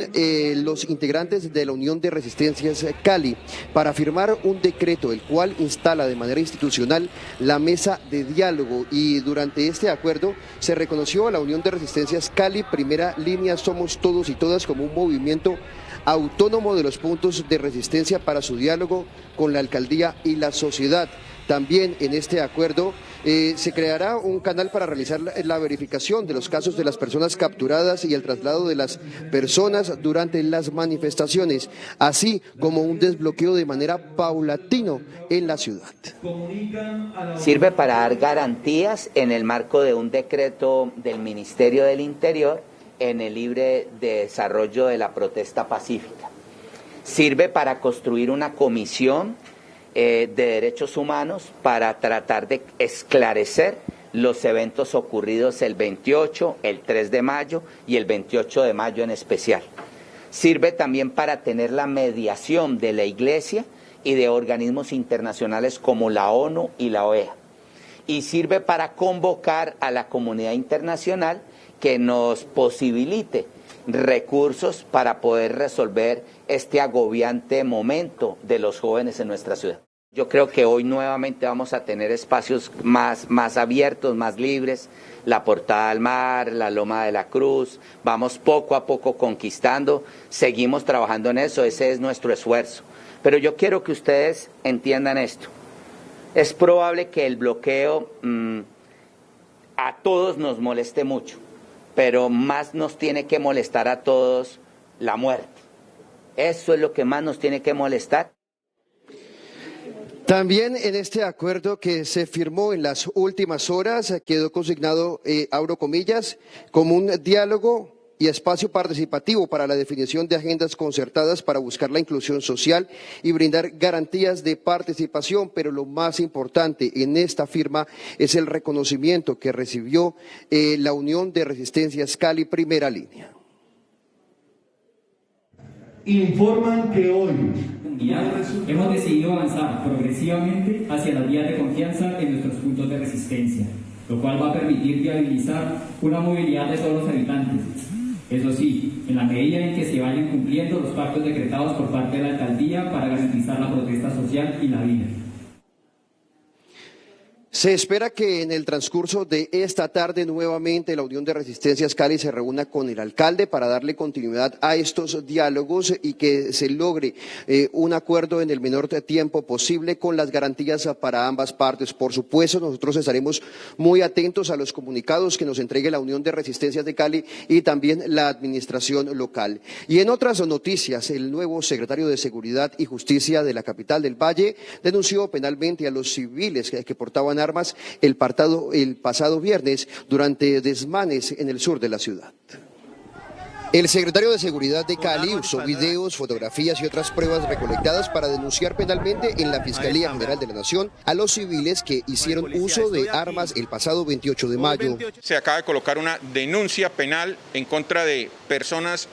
los integrantes de la Unión de Resistencias Cali para firmar un decreto el cual instala de manera institucional la mesa de diálogo, y durante este acuerdo se reconoció a la Unión de Resistencias Cali Primera Línea Somos Todos y Todas como un movimiento autónomo de los puntos de resistencia para su diálogo con la alcaldía y la sociedad. También en este acuerdo se creará un canal para realizar la verificación de los casos de las personas capturadas y el traslado de las personas durante las manifestaciones, así como un desbloqueo de manera paulatino en la ciudad. Sirve para dar garantías en el marco de un decreto del Ministerio del Interior en el libre desarrollo de la protesta pacífica. Sirve para construir una comisión de derechos humanos para tratar de esclarecer los eventos ocurridos el 28, el 3 de mayo y el 28 de mayo en especial. Sirve también para tener la mediación de la Iglesia y de organismos internacionales como la ONU y la OEA. Y sirve para convocar a la comunidad internacional que nos posibilite recursos para poder resolver este agobiante momento de los jóvenes en nuestra ciudad. Yo creo que hoy nuevamente vamos a tener espacios más abiertos, más libres, la Portada al Mar, la Loma de la Cruz, vamos poco a poco conquistando, seguimos trabajando en eso, ese es nuestro esfuerzo. Pero yo quiero que ustedes entiendan esto, Es probable que el bloqueo a todos nos moleste mucho, pero más nos tiene que molestar a todos la muerte. Eso es lo que más nos tiene que molestar. También en este acuerdo que se firmó en las últimas horas quedó consignado, abro comillas, como un diálogo y espacio participativo para la definición de agendas concertadas para buscar la inclusión social y brindar garantías de participación, pero lo más importante en esta firma es el reconocimiento que recibió la Unión de Resistencias Cali Primera Línea. Informan que hoy hemos decidido avanzar progresivamente hacia las vías de confianza en nuestros puntos de resistencia, lo cual va a permitir viabilizar una movilidad de todos los habitantes. Eso sí, en la medida en que se vayan cumpliendo los pactos decretados por parte de la alcaldía para garantizar la protesta social y la vida. Se espera que en el transcurso de esta tarde nuevamente la Unión de Resistencias Cali se reúna con el alcalde para darle continuidad a estos diálogos y que se logre un acuerdo en el menor tiempo posible con las garantías para ambas partes. Por supuesto, nosotros estaremos muy atentos a los comunicados que nos entregue la Unión de Resistencias de Cali y también la administración local. Y en otras noticias, el nuevo secretario de Seguridad y Justicia de la capital del Valle denunció penalmente a los civiles que portaban armas el pasado viernes durante desmanes en el sur de la ciudad. El secretario de Seguridad de Cali usó videos, fotografías y otras pruebas recolectadas para denunciar penalmente en la Fiscalía General de la Nación a los civiles que hicieron uso de armas el pasado 28 de mayo. Se acaba de colocar una denuncia penal en contra de personas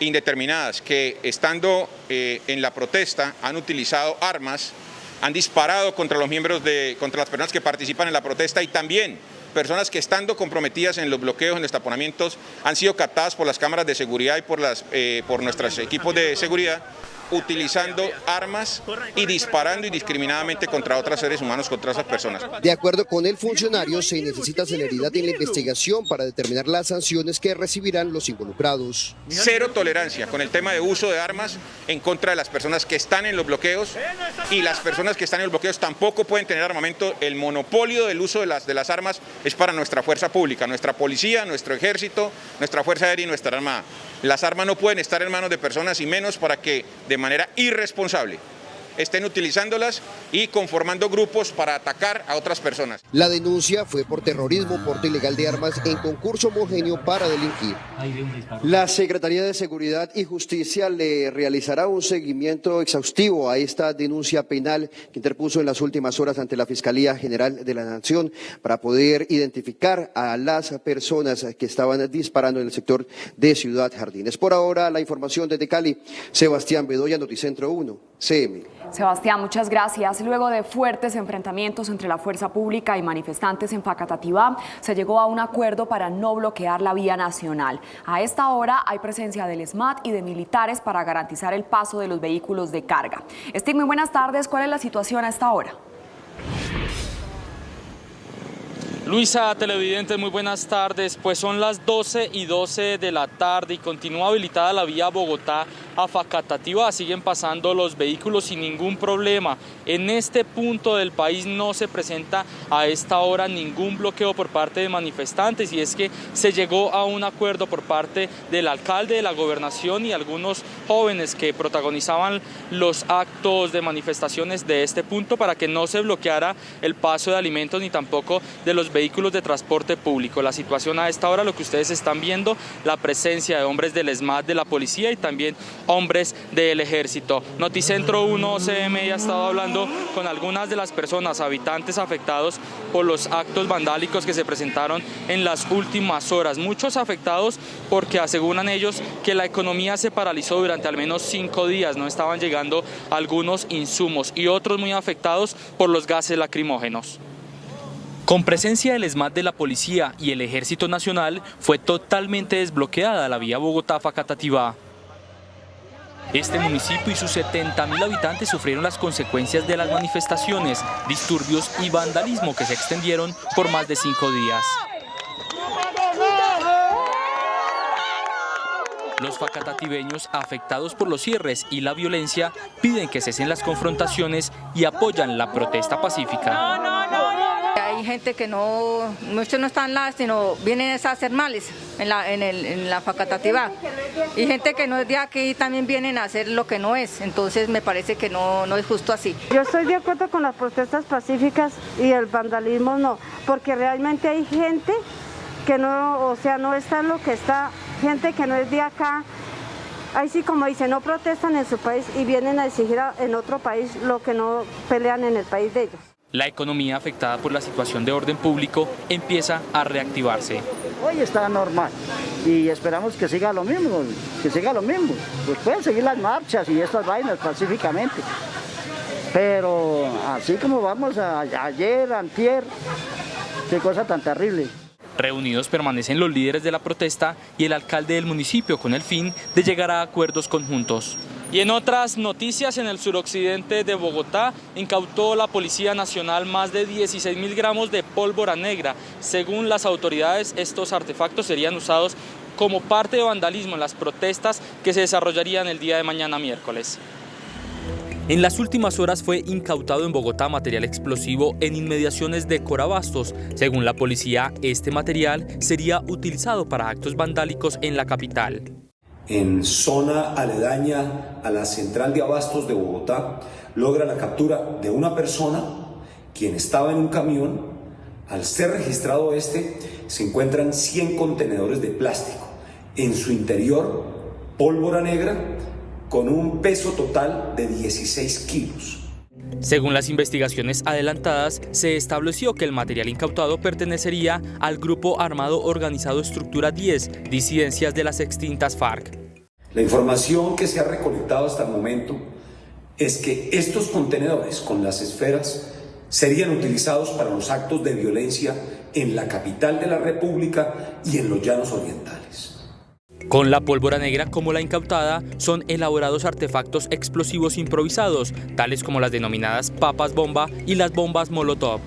indeterminadas que, estando en la protesta, han utilizado armas, han disparado contra los contra las personas que participan en la protesta y también personas que, estando comprometidas en los bloqueos, en los taponamientos, han sido captadas por las cámaras de seguridad y por nuestros equipos de seguridad, utilizando armas y disparando indiscriminadamente contra otros seres humanos, contra esas personas. De acuerdo con el funcionario, se necesita celeridad en la investigación para determinar las sanciones que recibirán los involucrados. Cero tolerancia con el tema de uso de armas en contra de las personas que están en los bloqueos, y las personas que están en los bloqueos tampoco pueden tener armamento. El monopolio del uso de las armas es para nuestra fuerza pública, nuestra policía, nuestro ejército, nuestra fuerza aérea y nuestra armada. Las armas no pueden estar en manos de personas, y menos para que de manera irresponsable estén utilizándolas y conformando grupos para atacar a otras personas. La denuncia fue por terrorismo, porte ilegal de armas en concurso homogéneo para delinquir. La Secretaría de Seguridad y Justicia le realizará un seguimiento exhaustivo a esta denuncia penal que interpuso en las últimas horas ante la Fiscalía General de la Nación para poder identificar a las personas que estaban disparando en el sector de Ciudad Jardines. Por ahora, la información desde Cali. Sebastián Bedoya, Noticentro 1, CM. Sebastián, muchas gracias. Luego de fuertes enfrentamientos entre la fuerza pública y manifestantes en Facatativá, se llegó a un acuerdo para no bloquear la vía nacional. A esta hora hay presencia del SMAT y de militares para garantizar el paso de los vehículos de carga. Steve, muy buenas tardes. ¿Cuál es la situación a esta hora? Luisa, televidentes, muy buenas tardes. Pues son las 12:12 de la tarde y continúa habilitada la vía Bogotá a Facatativá. Siguen pasando los vehículos sin ningún problema. En este punto del país no se presenta a esta hora ningún bloqueo por parte de manifestantes, y es que se llegó a un acuerdo por parte del alcalde de la gobernación y algunos jóvenes que protagonizaban los actos de manifestaciones de este punto para que no se bloqueara el paso de alimentos ni tampoco de los vehículos de transporte público. La situación a esta hora, lo que ustedes están viendo, la presencia de hombres del SMAT, de la policía y también hombres del ejército. Noticentro 1 CMI ha estado hablando con algunas de las personas, habitantes afectados por los actos vandálicos que se presentaron en las últimas horas. Muchos afectados porque aseguran ellos que la economía se paralizó durante al menos 5 días, no estaban llegando algunos insumos, y otros muy afectados por los gases lacrimógenos. Con presencia del SMAT, de la Policía y el Ejército Nacional, fue totalmente desbloqueada la vía Bogotá-Facatativá. Este municipio y sus 70.000 habitantes sufrieron las consecuencias de las manifestaciones, disturbios y vandalismo que se extendieron por más de 5 días. Los facatativeños, afectados por los cierres y la violencia, piden que cesen las confrontaciones y apoyan la protesta pacífica. Hay gente que muchos no están lá, sino vienen a hacer males en la facatativá. Y gente que no es de aquí también vienen a hacer lo que no es. Entonces me parece que no es justo así. Yo estoy de acuerdo con las protestas pacíficas y el vandalismo no, porque realmente hay gente que no está en lo que está, gente que no es de acá. Ahí sí, como dice, no protestan en su país y vienen a exigir en otro país lo que no pelean en el país de ellos. La economía afectada por la situación de orden público empieza a reactivarse. Hoy está normal y esperamos que siga lo mismo, Pues pueden seguir las marchas y estas vainas pacíficamente. Pero así como vamos ayer, antier, qué cosa tan terrible. Reunidos permanecen los líderes de la protesta y el alcalde del municipio con el fin de llegar a acuerdos conjuntos. Y en otras noticias, en el suroccidente de Bogotá, incautó la Policía Nacional más de 16.000 gramos de pólvora negra. Según las autoridades, estos artefactos serían usados como parte de vandalismo en las protestas que se desarrollarían el día de mañana miércoles. En las últimas horas fue incautado en Bogotá material explosivo en inmediaciones de Corabastos. Según la policía, este material sería utilizado para actos vandálicos en la capital. En zona aledaña a la central de abastos de Bogotá, logra la captura de una persona quien estaba en un camión. Al ser registrado se encuentran 100 contenedores de plástico. En su interior, pólvora negra con un peso total de 16 kilos. Según las investigaciones adelantadas, se estableció que el material incautado pertenecería al grupo armado organizado Estructura 10, disidencias de las extintas FARC. La información que se ha recolectado hasta el momento es que estos contenedores con las esferas serían utilizados para los actos de violencia en la capital de la República y en los llanos orientales. Con la pólvora negra como la incautada, son elaborados artefactos explosivos improvisados, tales como las denominadas papas bomba y las bombas Molotov.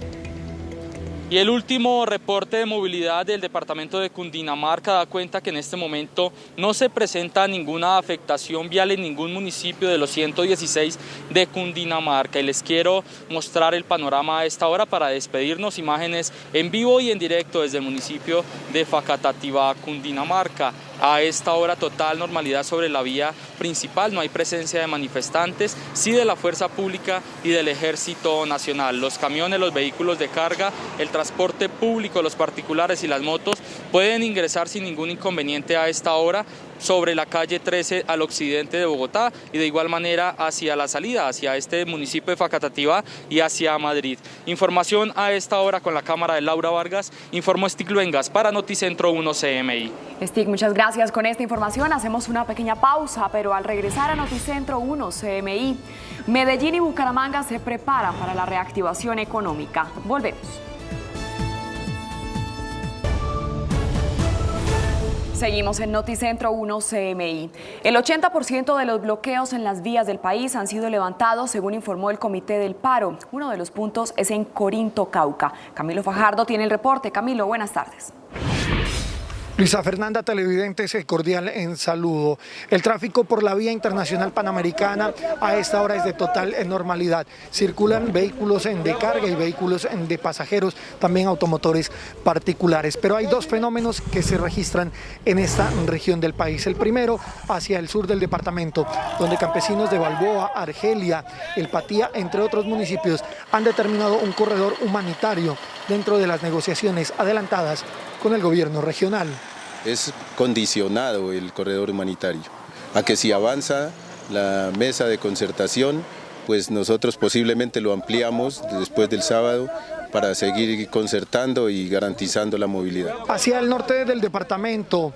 Y el último reporte de movilidad del departamento de Cundinamarca da cuenta que en este momento no se presenta ninguna afectación vial en ningún municipio de los 116 de Cundinamarca. Y les quiero mostrar el panorama a esta hora para despedirnos, imágenes en vivo y en directo desde el municipio de Facatativá, Cundinamarca. A esta hora total normalidad sobre la vía principal, no hay presencia de manifestantes, sí de la fuerza pública y del Ejército Nacional. Los camiones, los vehículos de carga, el transporte público, los particulares y las motos pueden ingresar sin ningún inconveniente a esta hora sobre la calle 13 al occidente de Bogotá y de igual manera hacia la salida, hacia este municipio de Facatativá y hacia Madrid. Información a esta hora con la cámara de Laura Vargas, informó Stig Luengas para Noticentro 1 CMI. Stig, muchas gracias. Con esta información hacemos una pequeña pausa, pero al regresar a Noticentro 1 CMI, Medellín y Bucaramanga se preparan para la reactivación económica. Volvemos. Seguimos en Noticentro 1 CMI. El 80% de los bloqueos en las vías del país han sido levantados, según informó el Comité del Paro. Uno de los puntos es en Corinto, Cauca. Camilo Fajardo tiene el reporte. Camilo, buenas tardes. Luisa Fernanda, televidentes, cordial en saludo. El tráfico por la vía internacional panamericana a esta hora es de total normalidad. Circulan vehículos de carga y vehículos de pasajeros, también automotores particulares. Pero hay dos fenómenos que se registran en esta región del país. El primero, hacia el sur del departamento, donde campesinos de Balboa, Argelia, El Patía, entre otros municipios, han determinado un corredor humanitario dentro de las negociaciones adelantadas con el gobierno regional. Es condicionado el corredor humanitario a que si avanza la mesa de concertación, pues nosotros posiblemente lo ampliamos después del sábado para seguir concertando y garantizando la movilidad. Hacia el norte del departamento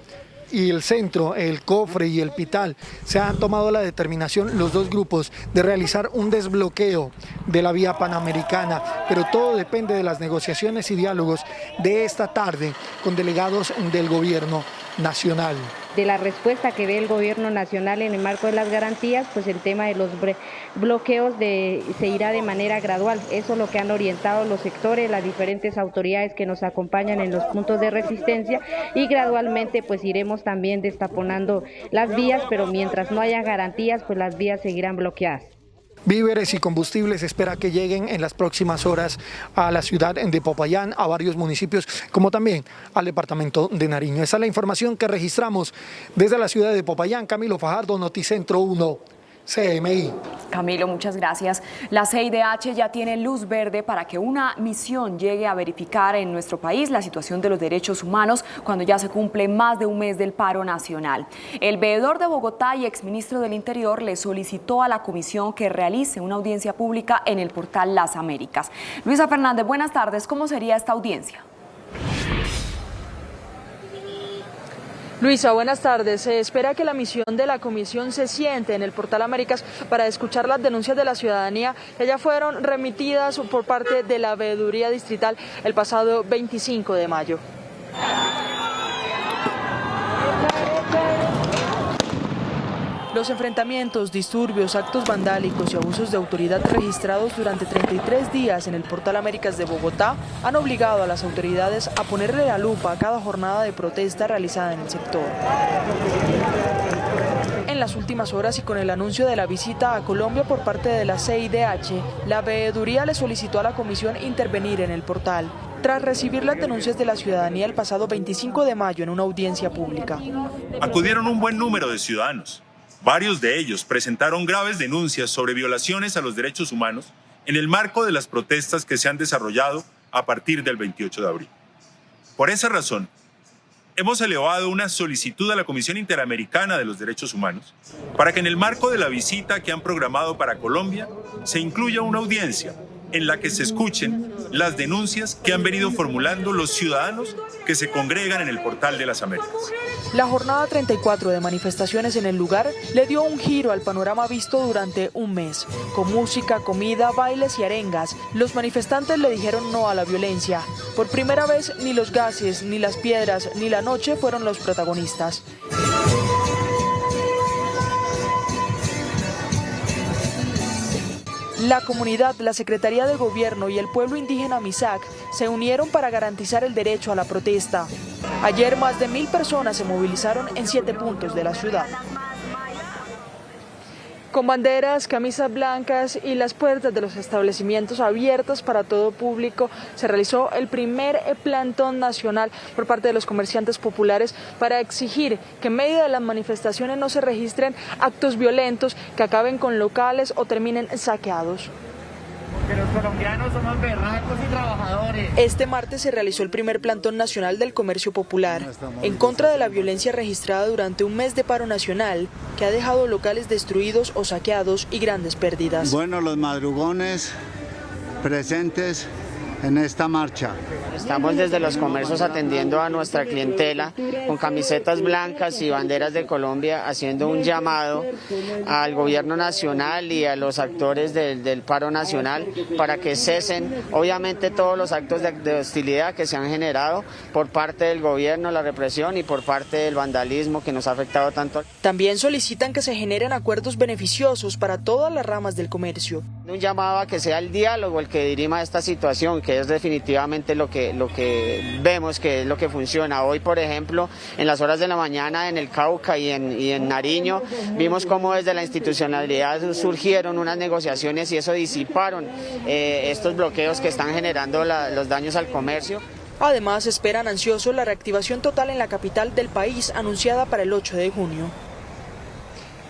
y el centro, el Cofre y el Pital, se han tomado la determinación los dos grupos de realizar un desbloqueo de la vía panamericana, pero todo depende de las negociaciones y diálogos de esta tarde con delegados del gobierno nacional. De la respuesta que ve el gobierno nacional en el marco de las garantías, pues el tema de los bloqueos se irá de manera gradual. Eso es lo que han orientado los sectores, las diferentes autoridades que nos acompañan en los puntos de resistencia, y gradualmente pues iremos también destaponando las vías, pero mientras no haya garantías, pues las vías seguirán bloqueadas. Víveres y combustibles se espera que lleguen en las próximas horas a la ciudad de Popayán, a varios municipios, como también al departamento de Nariño. Esa es la información que registramos desde la ciudad de Popayán. Camilo Fajardo, Noticentro 1. CMI. Camilo, muchas gracias. La CIDH ya tiene luz verde para que una misión llegue a verificar en nuestro país la situación de los derechos humanos cuando ya se cumple más de un mes del paro nacional. El veedor de Bogotá y exministro del Interior le solicitó a la comisión que realice una audiencia pública en el portal Las Américas. Luisa Fernández, buenas tardes. ¿Cómo sería esta audiencia? Luisa, buenas tardes. Se espera que la misión de la comisión se siente en el portal Américas para escuchar las denuncias de la ciudadanía que ya fueron remitidas por parte de la veeduría distrital el pasado 25 de mayo. Los enfrentamientos, disturbios, actos vandálicos y abusos de autoridad registrados durante 33 días en el portal Américas de Bogotá han obligado a las autoridades a ponerle la lupa a cada jornada de protesta realizada en el sector. En las últimas horas y con el anuncio de la visita a Colombia por parte de la CIDH, la veeduría le solicitó a la comisión intervenir en el portal, tras recibir las denuncias de la ciudadanía el pasado 25 de mayo en una audiencia pública. Acudieron un buen número de ciudadanos. Varios de ellos presentaron graves denuncias sobre violaciones a los derechos humanos en el marco de las protestas que se han desarrollado a partir del 28 de abril. Por esa razón, hemos elevado una solicitud a la Comisión Interamericana de los Derechos Humanos para que en el marco de la visita que han programado para Colombia se incluya una audiencia en la que se escuchen las denuncias que han venido formulando los ciudadanos que se congregan en el portal de las Américas. La jornada 34 de manifestaciones en el lugar le dio un giro al panorama visto durante un mes. Con música, comida, bailes y arengas, los manifestantes le dijeron no a la violencia. Por primera vez, ni los gases, ni las piedras, ni la noche fueron los protagonistas. La comunidad, la Secretaría de Gobierno y el pueblo indígena Misak se unieron para garantizar el derecho a la protesta. Ayer más de 1000 personas se movilizaron en 7 puntos de la ciudad. Con banderas, camisas blancas y las puertas de los establecimientos abiertas para todo público, se realizó el primer plantón nacional por parte de los comerciantes populares para exigir que en medio de las manifestaciones no se registren actos violentos que acaben con locales o terminen saqueados. Porque los colombianos somos berracos y trabajadores. Este martes se realizó el primer plantón nacional del comercio popular en contra de la violencia registrada durante un mes de paro nacional que ha dejado locales destruidos o saqueados y grandes pérdidas. Bueno, los madrugones presentes en esta marcha. Estamos desde los comercios atendiendo a nuestra clientela con camisetas blancas y banderas de Colombia, haciendo un llamado al gobierno nacional y a los actores del paro nacional para que cesen obviamente todos los actos de hostilidad que se han generado por parte del gobierno, la represión y por parte del vandalismo que nos ha afectado tanto. También solicitan que se generen acuerdos beneficiosos para todas las ramas del comercio. Un llamado a que sea el diálogo el que dirima esta situación, que es definitivamente lo que vemos que es lo que funciona. Hoy, por ejemplo, en las horas de la mañana en el Cauca y en Nariño, vimos cómo desde la institucionalidad surgieron unas negociaciones y eso disiparon estos bloqueos que están generando los daños al comercio. Además, esperan ansiosos la reactivación total en la capital del país anunciada para el 8 de junio.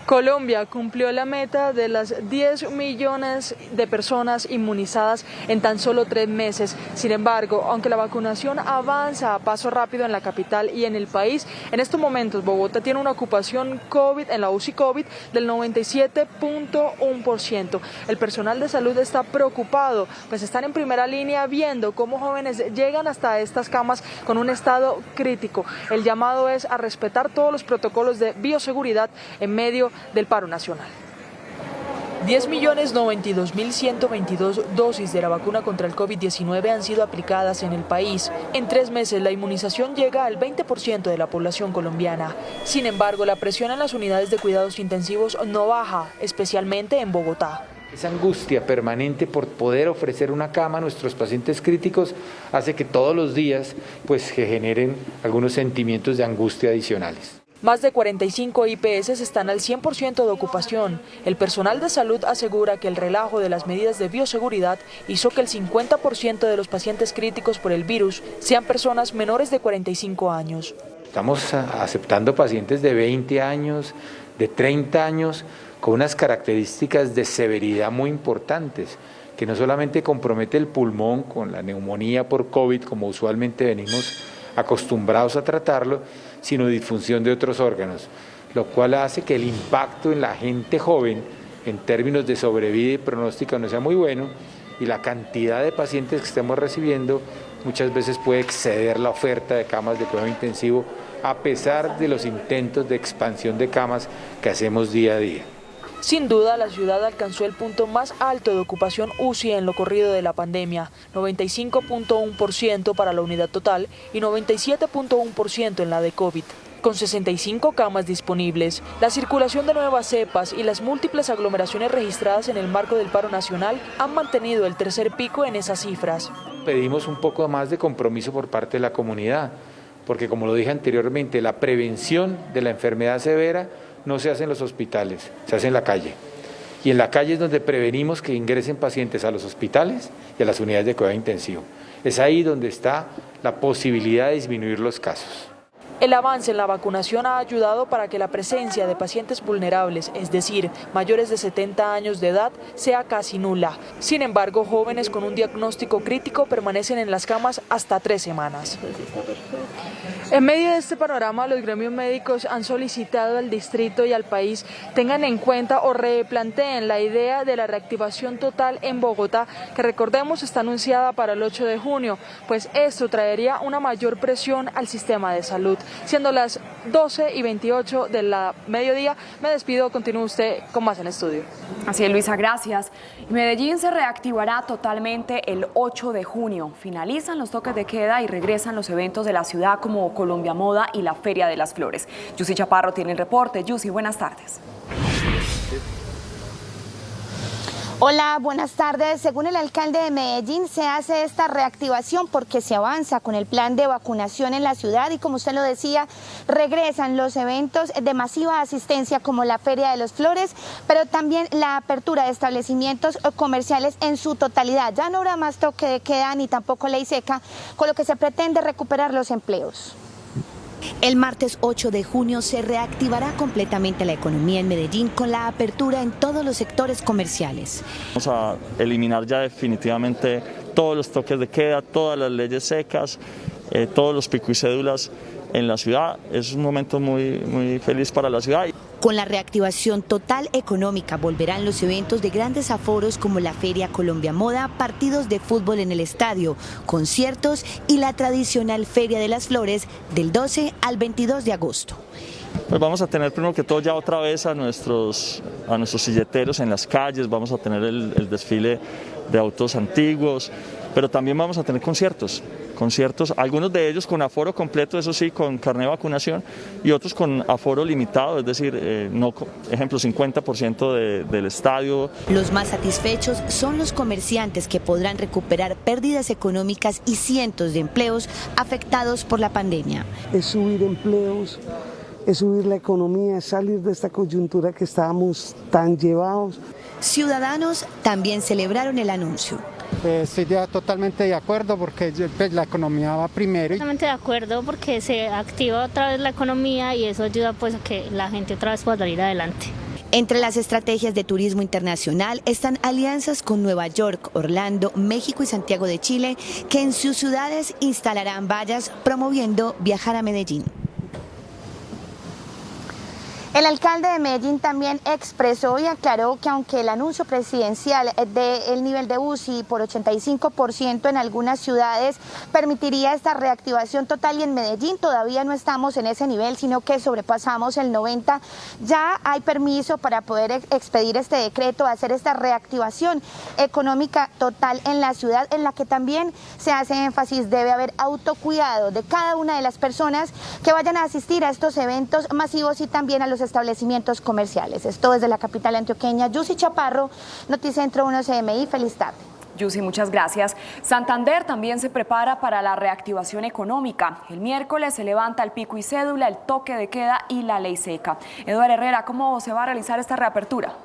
Colombia cumplió la meta de las 10 millones de personas inmunizadas en tan solo 3 meses. Sin embargo, aunque la vacunación avanza a paso rápido en la capital y en el país, en estos momentos Bogotá tiene una ocupación COVID en la UCI COVID del 97.1%. El personal de salud está preocupado, pues están en primera línea viendo cómo jóvenes llegan hasta estas camas con un estado crítico. El llamado es a respetar todos los protocolos de bioseguridad en medio del paro nacional. 10.092.122 dosis de la vacuna contra el COVID-19 han sido aplicadas en el país. En 3 meses la inmunización llega al 20% de la población colombiana. Sin embargo, la presión en las unidades de cuidados intensivos no baja, especialmente en Bogotá. Esa angustia permanente por poder ofrecer una cama a nuestros pacientes críticos hace que todos los días se generen algunos sentimientos de angustia adicionales. Más de 45 IPS están al 100% de ocupación. El personal de salud asegura que el relajo de las medidas de bioseguridad hizo que el 50% de los pacientes críticos por el virus sean personas menores de 45 años. Estamos aceptando pacientes de 20 años, de 30 años, con unas características de severidad muy importantes, que no solamente compromete el pulmón con la neumonía por COVID, como usualmente venimos acostumbrados a tratarlo, sino disfunción de otros órganos, lo cual hace que el impacto en la gente joven en términos de sobrevida y pronóstica no sea muy bueno, y la cantidad de pacientes que estemos recibiendo muchas veces puede exceder la oferta de camas de cuidado intensivo, a pesar de los intentos de expansión de camas que hacemos día a día. Sin duda, la ciudad alcanzó el punto más alto de ocupación UCI en lo corrido de la pandemia, 95.1% para la unidad total y 97.1% en la de COVID. Con 65 camas disponibles, la circulación de nuevas cepas y las múltiples aglomeraciones registradas en el marco del paro nacional han mantenido el tercer pico en esas cifras. Pedimos un poco más de compromiso por parte de la comunidad, porque como lo dije anteriormente, la prevención de la enfermedad severa no se hace en los hospitales, se hace en la calle. Y en la calle es donde prevenimos que ingresen pacientes a los hospitales y a las unidades de cuidado intensivo. Es ahí donde está la posibilidad de disminuir los casos. El avance en la vacunación ha ayudado para que la presencia de pacientes vulnerables, es decir, mayores de 70 años de edad, sea casi nula. Sin embargo, jóvenes con un diagnóstico crítico permanecen en las camas hasta 3 semanas. En medio de este panorama, los gremios médicos han solicitado al distrito y al país tengan en cuenta o replanteen la idea de la reactivación total en Bogotá, que recordemos está anunciada para el 8 de junio, pues esto traería una mayor presión al sistema de salud. Siendo las 12:28 de la mediodía, me despido, continúe usted con más en estudio. Así es, Luisa, gracias. Medellín se reactivará totalmente el 8 de junio. Finalizan los toques de queda y regresan los eventos de la ciudad como Colombia Moda y la Feria de las Flores. Yusi Chaparro tiene el reporte. Yusi, buenas tardes. Hola, buenas tardes. Según el alcalde de Medellín, se hace esta reactivación porque se avanza con el plan de vacunación en la ciudad y, como usted lo decía, regresan los eventos de masiva asistencia como la Feria de las Flores, pero también la apertura de establecimientos comerciales en su totalidad. Ya no habrá más toque de queda ni tampoco ley seca, con lo que se pretende recuperar los empleos. El martes 8 de junio se reactivará completamente la economía en Medellín con la apertura en todos los sectores comerciales. Vamos a eliminar ya definitivamente todos los toques de queda, todas las leyes secas, todos los pico y cédulas en la ciudad. Es un momento muy feliz para la ciudad. Con la reactivación total económica volverán los eventos de grandes aforos como la Feria Colombia Moda, partidos de fútbol en el estadio, conciertos y la tradicional Feria de las Flores del 12 al 22 de agosto. Pues vamos a tener primero que todo ya otra vez a nuestros silleteros en las calles, vamos a tener el desfile de autos antiguos, pero también vamos a tener conciertos, algunos de ellos con aforo completo, eso sí, con carnet de vacunación, y otros con aforo limitado, es decir, ejemplo, 50% del estadio. Los más satisfechos son los comerciantes que podrán recuperar pérdidas económicas y cientos de empleos afectados por la pandemia. Es subir empleos, es subir la economía, es salir de esta coyuntura que estábamos tan llevados. Ciudadanos también celebraron el anuncio. Estoy totalmente de acuerdo porque la economía va primero. Totalmente de acuerdo porque se activa otra vez la economía y eso ayuda pues a que la gente otra vez pueda salir adelante. Entre las estrategias de turismo internacional están alianzas con Nueva York, Orlando, México y Santiago de Chile, que en sus ciudades instalarán vallas promoviendo viajar a Medellín. El alcalde de Medellín también expresó y aclaró que aunque el anuncio presidencial del nivel de UCI por 85% en algunas ciudades permitiría esta reactivación total, y en Medellín todavía no estamos en ese nivel, sino que sobrepasamos el 90%, ya hay permiso para poder expedir este decreto, hacer esta reactivación económica total en la ciudad, en la que también se hace énfasis, debe haber autocuidado de cada una de las personas que vayan a asistir a estos eventos masivos y también a los establecimientos comerciales. Esto desde la capital antioqueña. Yusi Chaparro, Noticentro 1 CMI, feliz tarde. Yusi, muchas gracias. Santander también se prepara para la reactivación económica. El miércoles se levanta el pico y cédula, el toque de queda y la ley seca. Eduardo Herrera, ¿cómo se va a realizar esta reapertura?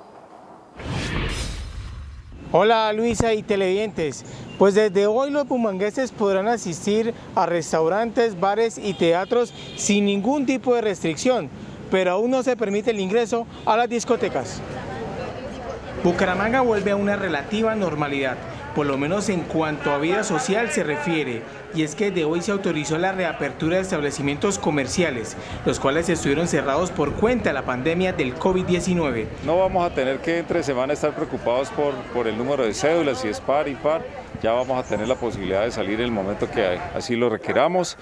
Hola Luisa y televidentes, pues desde hoy los bumangueses podrán asistir a restaurantes, bares y teatros sin ningún tipo de restricción, pero aún no se permite el ingreso a las discotecas. Bucaramanga vuelve a una relativa normalidad, por lo menos en cuanto a vida social se refiere, y es que de hoy se autorizó la reapertura de establecimientos comerciales, los cuales estuvieron cerrados por cuenta de la pandemia del COVID-19. No vamos a tener que entre semana estar preocupados por el número de cédulas, si es par, impar. Ya vamos a tener la posibilidad de salir en el momento que así lo requeramos.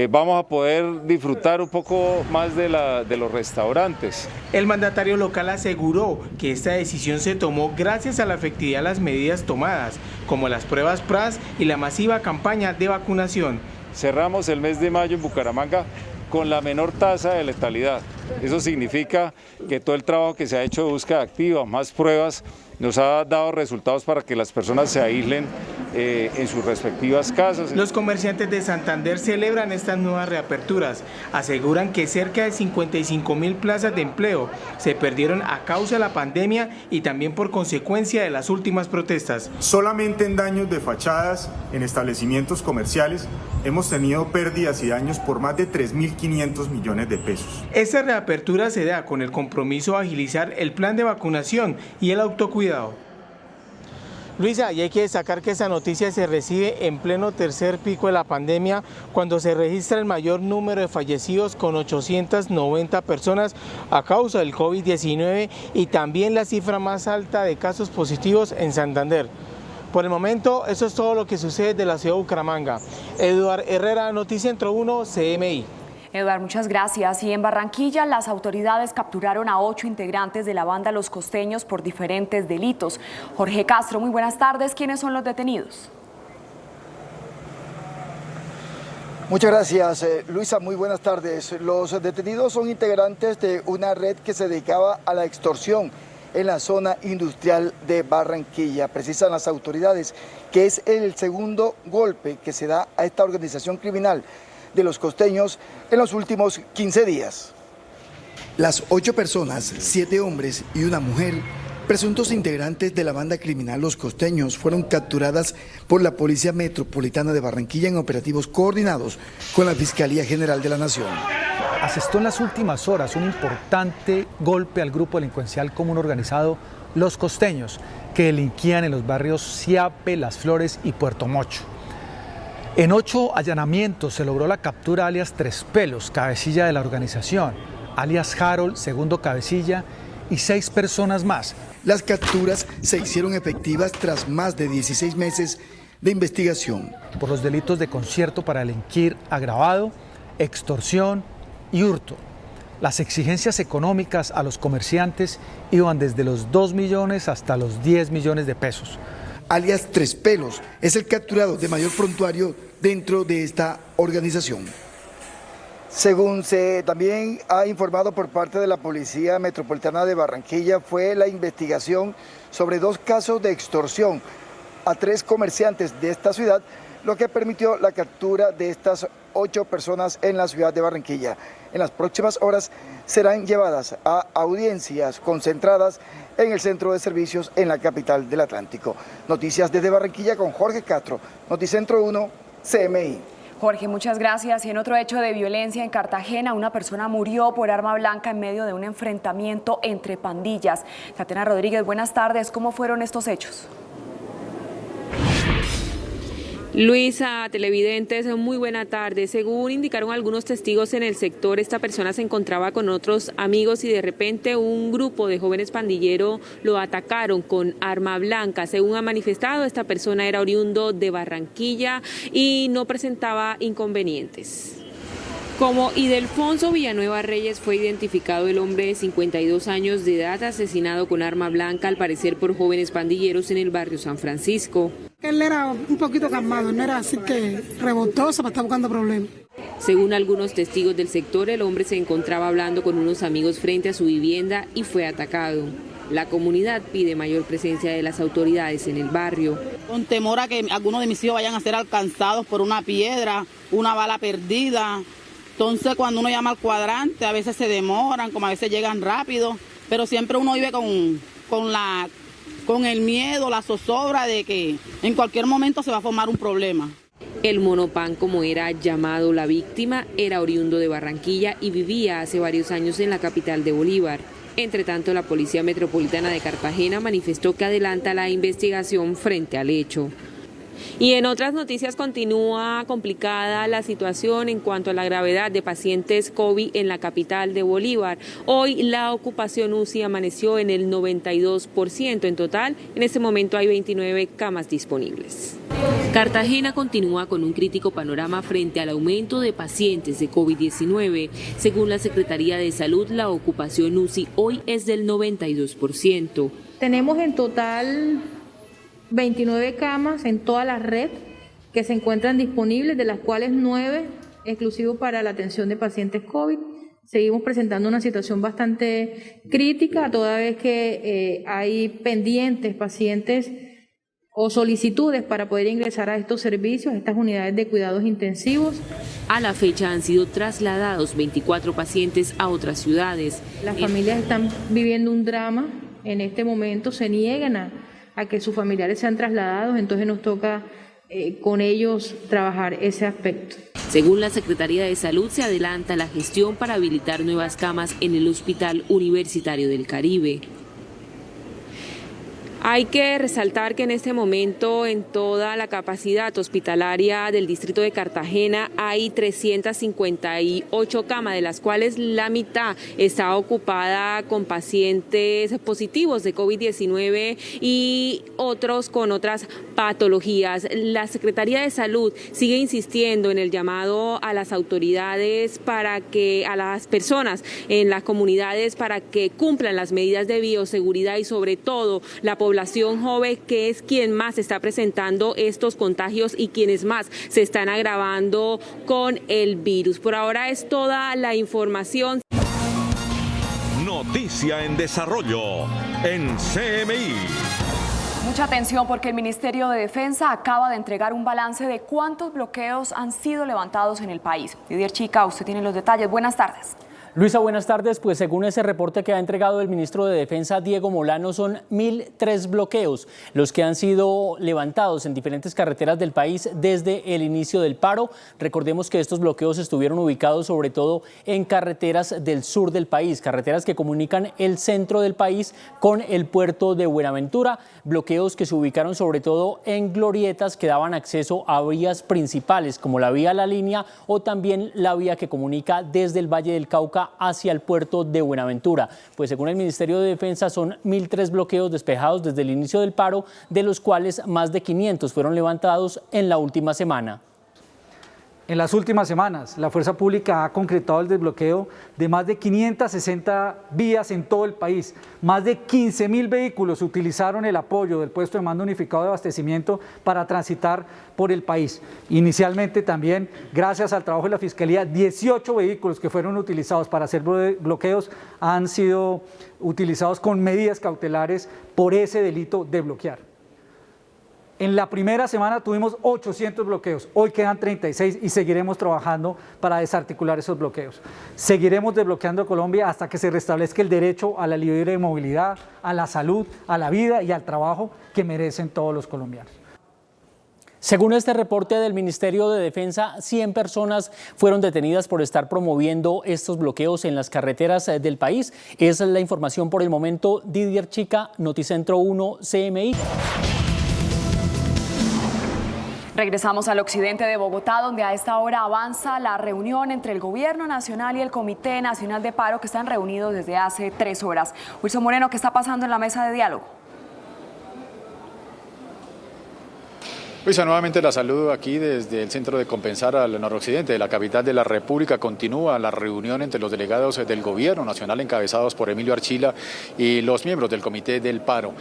Vamos a poder disfrutar un poco más de los restaurantes. El mandatario local aseguró que esta decisión se tomó gracias a la efectividad de las medidas tomadas, como las pruebas PRAS y la masiva campaña de vacunación. Cerramos el mes de mayo en Bucaramanga con la menor tasa de letalidad. Eso significa que todo el trabajo que se ha hecho de búsqueda activa, más pruebas, nos ha dado resultados para que las personas se aíslen en sus respectivas casas. Los comerciantes de Santander celebran estas nuevas reaperturas. Aseguran que cerca de 55.000 plazas de empleo se perdieron a causa de la pandemia y también por consecuencia de las últimas protestas. Solamente en daños de fachadas en establecimientos comerciales hemos tenido pérdidas y daños por más de 3.500 millones de pesos. Esta reapertura se da con el compromiso de agilizar el plan de vacunación y el autocuidado. Luisa, y hay que destacar que esta noticia se recibe en pleno tercer pico de la pandemia, cuando se registra el mayor número de fallecidos con 890 personas a causa del COVID-19 y también la cifra más alta de casos positivos en Santander. Por el momento, eso es todo lo que sucede de la ciudad de Bucaramanga. Eduardo Herrera, Noticentro 1, CMI. Eduardo, muchas gracias. Y en Barranquilla, las autoridades capturaron a 8 integrantes de la banda Los Costeños por diferentes delitos. Jorge Castro, muy buenas tardes. ¿Quiénes son los detenidos? Muchas gracias, Luisa. Muy buenas tardes. Los detenidos son integrantes de una red que se dedicaba a la extorsión en la zona industrial de Barranquilla. Precisan las autoridades que es el segundo golpe que se da a esta organización criminal de Los Costeños en los últimos 15 días. Las 8 personas, 7 hombres y una mujer, presuntos integrantes de la banda criminal Los Costeños, fueron capturadas por la Policía Metropolitana de Barranquilla en operativos coordinados con la Fiscalía General de la Nación. Asestó en las últimas horas un importante golpe al grupo delincuencial común organizado Los Costeños, que delinquían en los barrios Siape, Las Flores y Puerto Mocho. En 8 allanamientos se logró la captura alias Tres Pelos, cabecilla de la organización, alias Harold, segundo cabecilla, y 6 personas más. Las capturas se hicieron efectivas tras más de 16 meses de investigación. Por los delitos de concierto para delinquir agravado, extorsión y hurto. Las exigencias económicas a los comerciantes iban desde los 2 millones hasta los 10 millones de pesos. Alias Tres Pelos es el capturado de mayor prontuario dentro de esta organización. Según se también ha informado por parte de la Policía Metropolitana de Barranquilla, fue la investigación sobre 2 casos de extorsión a 3 comerciantes de esta ciudad, lo que permitió la captura de estas 8 personas en la ciudad de Barranquilla. En las próximas horas serán llevadas a audiencias concentradas en el centro de servicios en la capital del Atlántico. Noticias desde Barranquilla con Jorge Castro, Noticentro 1, CMI. Jorge, muchas gracias. Y en otro hecho de violencia en Cartagena, una persona murió por arma blanca en medio de un enfrentamiento entre pandillas. Tatiana Rodríguez, buenas tardes. ¿Cómo fueron estos hechos? Luisa, televidentes, muy buena tarde. Según indicaron algunos testigos en el sector, esta persona se encontraba con otros amigos y de repente un grupo de jóvenes pandilleros lo atacaron con arma blanca. Según ha manifestado, esta persona era oriundo de Barranquilla y no presentaba inconvenientes. Como Ildefonso Villanueva Reyes fue identificado el hombre de 52 años de edad asesinado con arma blanca, al parecer por jóvenes pandilleros en el barrio San Francisco. Él era un poquito calmado, no era así que rebotoso para estar buscando problemas. Según algunos testigos del sector, el hombre se encontraba hablando con unos amigos frente a su vivienda y fue atacado. La comunidad pide mayor presencia de las autoridades en el barrio. Con temor a que algunos de mis hijos vayan a ser alcanzados por una piedra, una bala perdida. Entonces, cuando uno llama al cuadrante, a veces se demoran, como a veces llegan rápido, pero siempre uno vive con el miedo, la zozobra de que en cualquier momento se va a formar un problema. El Monopan, como era llamado la víctima, era oriundo de Barranquilla y vivía hace varios años en la capital de Bolívar. Entre tanto, la Policía Metropolitana de Cartagena manifestó que adelanta la investigación frente al hecho. Y en otras noticias, continúa complicada la situación en cuanto a la gravedad de pacientes COVID en la capital de Bolívar. Hoy la ocupación UCI amaneció en el 92%. En total, en este momento hay 29 camas disponibles. Cartagena continúa con un crítico panorama frente al aumento de pacientes de COVID-19. Según la Secretaría de Salud, la ocupación UCI hoy es del 92%. Tenemos en total 29 camas en toda la red que se encuentran disponibles, de las cuales 9 exclusivos para la atención de pacientes COVID. Seguimos presentando una situación bastante crítica, toda vez que hay pendientes pacientes o solicitudes para poder ingresar a estos servicios, a estas unidades de cuidados intensivos. A la fecha han sido trasladados 24 pacientes a otras ciudades. Las familias están viviendo un drama en este momento, se niegan a que sus familiares sean trasladados, entonces nos toca con ellos trabajar ese aspecto. Según la Secretaría de Salud, se adelanta la gestión para habilitar nuevas camas en el Hospital Universitario del Caribe. Hay que resaltar que en este momento en toda la capacidad hospitalaria del distrito de Cartagena hay 358 camas, de las cuales la mitad está ocupada con pacientes positivos de COVID-19 y otros con otras patologías. La Secretaría de Salud sigue insistiendo en el llamado a las autoridades para que, a las personas en las comunidades, para que cumplan las medidas de bioseguridad y sobre todo la población joven, que es quien más está presentando estos contagios y quienes más se están agravando con el virus. Por ahora es toda la información. Noticia en desarrollo en CMI. Mucha atención, porque el Ministerio de Defensa acaba de entregar un balance de cuántos bloqueos han sido levantados en el país. Didier Chica, usted tiene los detalles. Buenas tardes. Luisa, buenas tardes. Pues según ese reporte que ha entregado el ministro de Defensa, Diego Molano, son 1.003 bloqueos los que han sido levantados en diferentes carreteras del país desde el inicio del paro. Recordemos que estos bloqueos estuvieron ubicados sobre todo en carreteras del sur del país, carreteras que comunican el centro del país con el puerto de Buenaventura, bloqueos que se ubicaron sobre todo en glorietas que daban acceso a vías principales como la vía La Línea o también la vía que comunica desde el Valle del Cauca hacia el puerto de Buenaventura. Pues según el Ministerio de Defensa son 1.003 bloqueos despejados desde el inicio del paro, de los cuales más de 500 fueron levantados en la última semana. En las últimas semanas, la Fuerza Pública ha concretado el desbloqueo de más de 560 vías en todo el país. Más de 15.000 vehículos utilizaron el apoyo del puesto de mando unificado de abastecimiento para transitar por el país. Inicialmente también, gracias al trabajo de la Fiscalía, 18 vehículos que fueron utilizados para hacer bloqueos han sido utilizados con medidas cautelares por ese delito de bloquear. En la primera semana tuvimos 800 bloqueos, hoy quedan 36 y seguiremos trabajando para desarticular esos bloqueos. Seguiremos desbloqueando Colombia hasta que se restablezca el derecho a la libre movilidad, a la salud, a la vida y al trabajo que merecen todos los colombianos. Según este reporte del Ministerio de Defensa, 100 personas fueron detenidas por estar promoviendo estos bloqueos en las carreteras del país. Esa es la información por el momento. Didier Chica, Noticentro 1, CMI. Regresamos al occidente de Bogotá, donde a esta hora avanza la reunión entre el Gobierno Nacional y el Comité Nacional de Paro, que están reunidos desde hace 3 horas. Wilson Moreno, ¿qué está pasando en la mesa de diálogo? Luisa, nuevamente la saludo aquí desde el Centro de Compensar al Noroccidente de la capital de la República. Continúa la reunión entre los delegados del Gobierno Nacional encabezados por Emilio Archila y los miembros del Comité del Paro.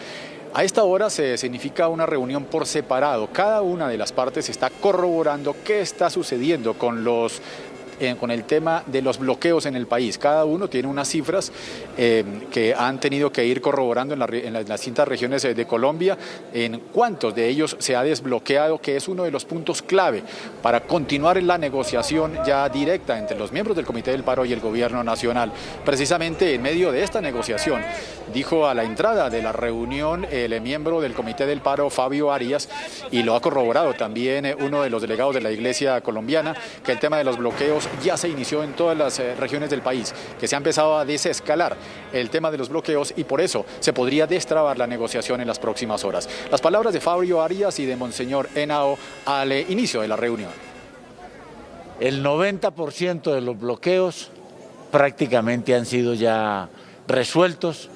A esta hora se significa una reunión por separado. Cada una de las partes está corroborando qué está sucediendo con el tema de los bloqueos en el país. Cada uno tiene unas cifras que han tenido que ir corroborando en las distintas regiones de Colombia, en cuántos de ellos se ha desbloqueado, que es uno de los puntos clave para continuar en la negociación ya directa entre los miembros del Comité del Paro y el Gobierno Nacional. Precisamente en medio de esta negociación, dijo a la entrada de la reunión el miembro del Comité del Paro, Fabio Arias, y lo ha corroborado también uno de los delegados de la Iglesia colombiana, que el tema de los bloqueos ya se inició en todas las regiones del país, que se ha empezado a desescalar el tema de los bloqueos y por eso se podría destrabar la negociación en las próximas horas. Las palabras de Fabio Arias y de Monseñor Henao al inicio de la reunión. El 90% de los bloqueos prácticamente han sido ya resueltos,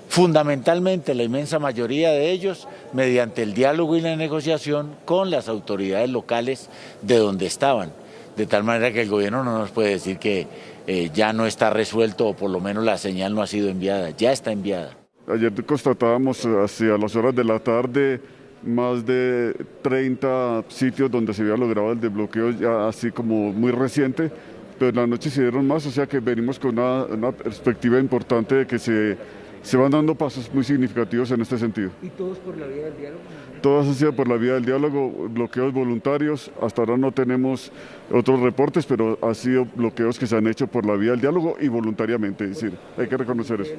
fundamentalmente la inmensa mayoría de ellos mediante el diálogo y la negociación con las autoridades locales de donde estaban. De tal manera que el gobierno no nos puede decir que ya no está resuelto o por lo menos la señal no ha sido enviada, ya está enviada. Ayer constatábamos hacia las horas de la tarde más de 30 sitios donde se había logrado el desbloqueo ya así como muy reciente, pero en la noche se dieron más, o sea que venimos con una perspectiva importante de que se van dando pasos muy significativos en este sentido. ¿Y todos por la vía del diálogo? Todos han sido por la vía del diálogo, bloqueos voluntarios, hasta ahora no tenemos otros reportes, pero han sido bloqueos que se han hecho por la vía del diálogo y voluntariamente, es decir, hay que reconocer eso.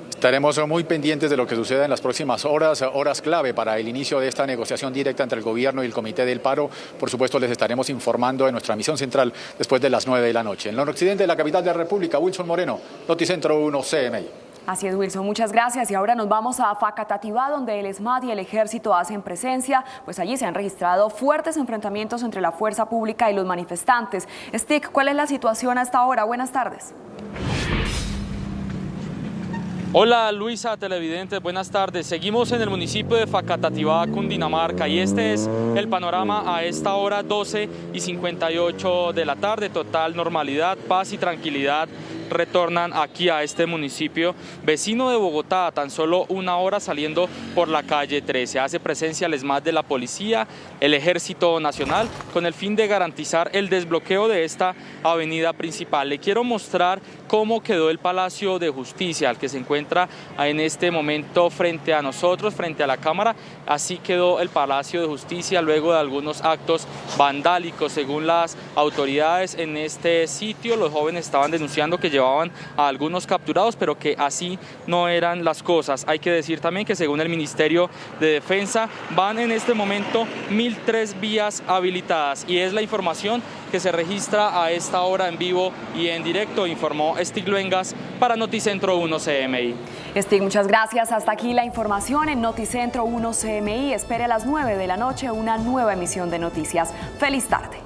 Estaremos muy pendientes de lo que suceda en las próximas horas clave para el inicio de esta negociación directa entre el Gobierno y el Comité del Paro. Por supuesto, les estaremos informando en nuestra emisión central después de las 9 de la noche. En el noroccidente de la capital de la República, Wilson Moreno, Noticentro 1 CMI. Así es, Wilson, muchas gracias. Y ahora nos vamos a Facatativá, donde el ESMAD y el Ejército hacen presencia. Pues allí se han registrado fuertes enfrentamientos entre la fuerza pública y los manifestantes. Stick, ¿cuál es la situación a esta hora? Buenas tardes. Hola Luisa, televidentes, buenas tardes. Seguimos en el municipio de Facatativá, Cundinamarca, y este es el panorama a esta hora, 12:58 de la tarde. Total normalidad, paz y tranquilidad retornan aquí a este municipio vecino de Bogotá, a tan solo una hora saliendo por la calle 13. Hace presencia el ESMAD de la Policía, el Ejército Nacional, con el fin de garantizar el desbloqueo de esta avenida principal. Le quiero mostrar cómo quedó el Palacio de Justicia, al que se encuentra en este momento frente a nosotros, frente a la cámara. Así quedó el Palacio de Justicia luego de algunos actos vandálicos. Según las autoridades en este sitio, los jóvenes estaban denunciando que llevaban a algunos capturados, pero que así no eran las cosas. Hay que decir también que según el Ministerio de Defensa van en este momento 1003 vías habilitadas, y es la información que se registra a esta hora en vivo y en directo, informó Stig Luengas para Noticentro 1 CMI. Stig, muchas gracias. Hasta aquí la información en Noticentro 1 CMI. Espere a las 9 de la noche una nueva emisión de noticias. Feliz tarde.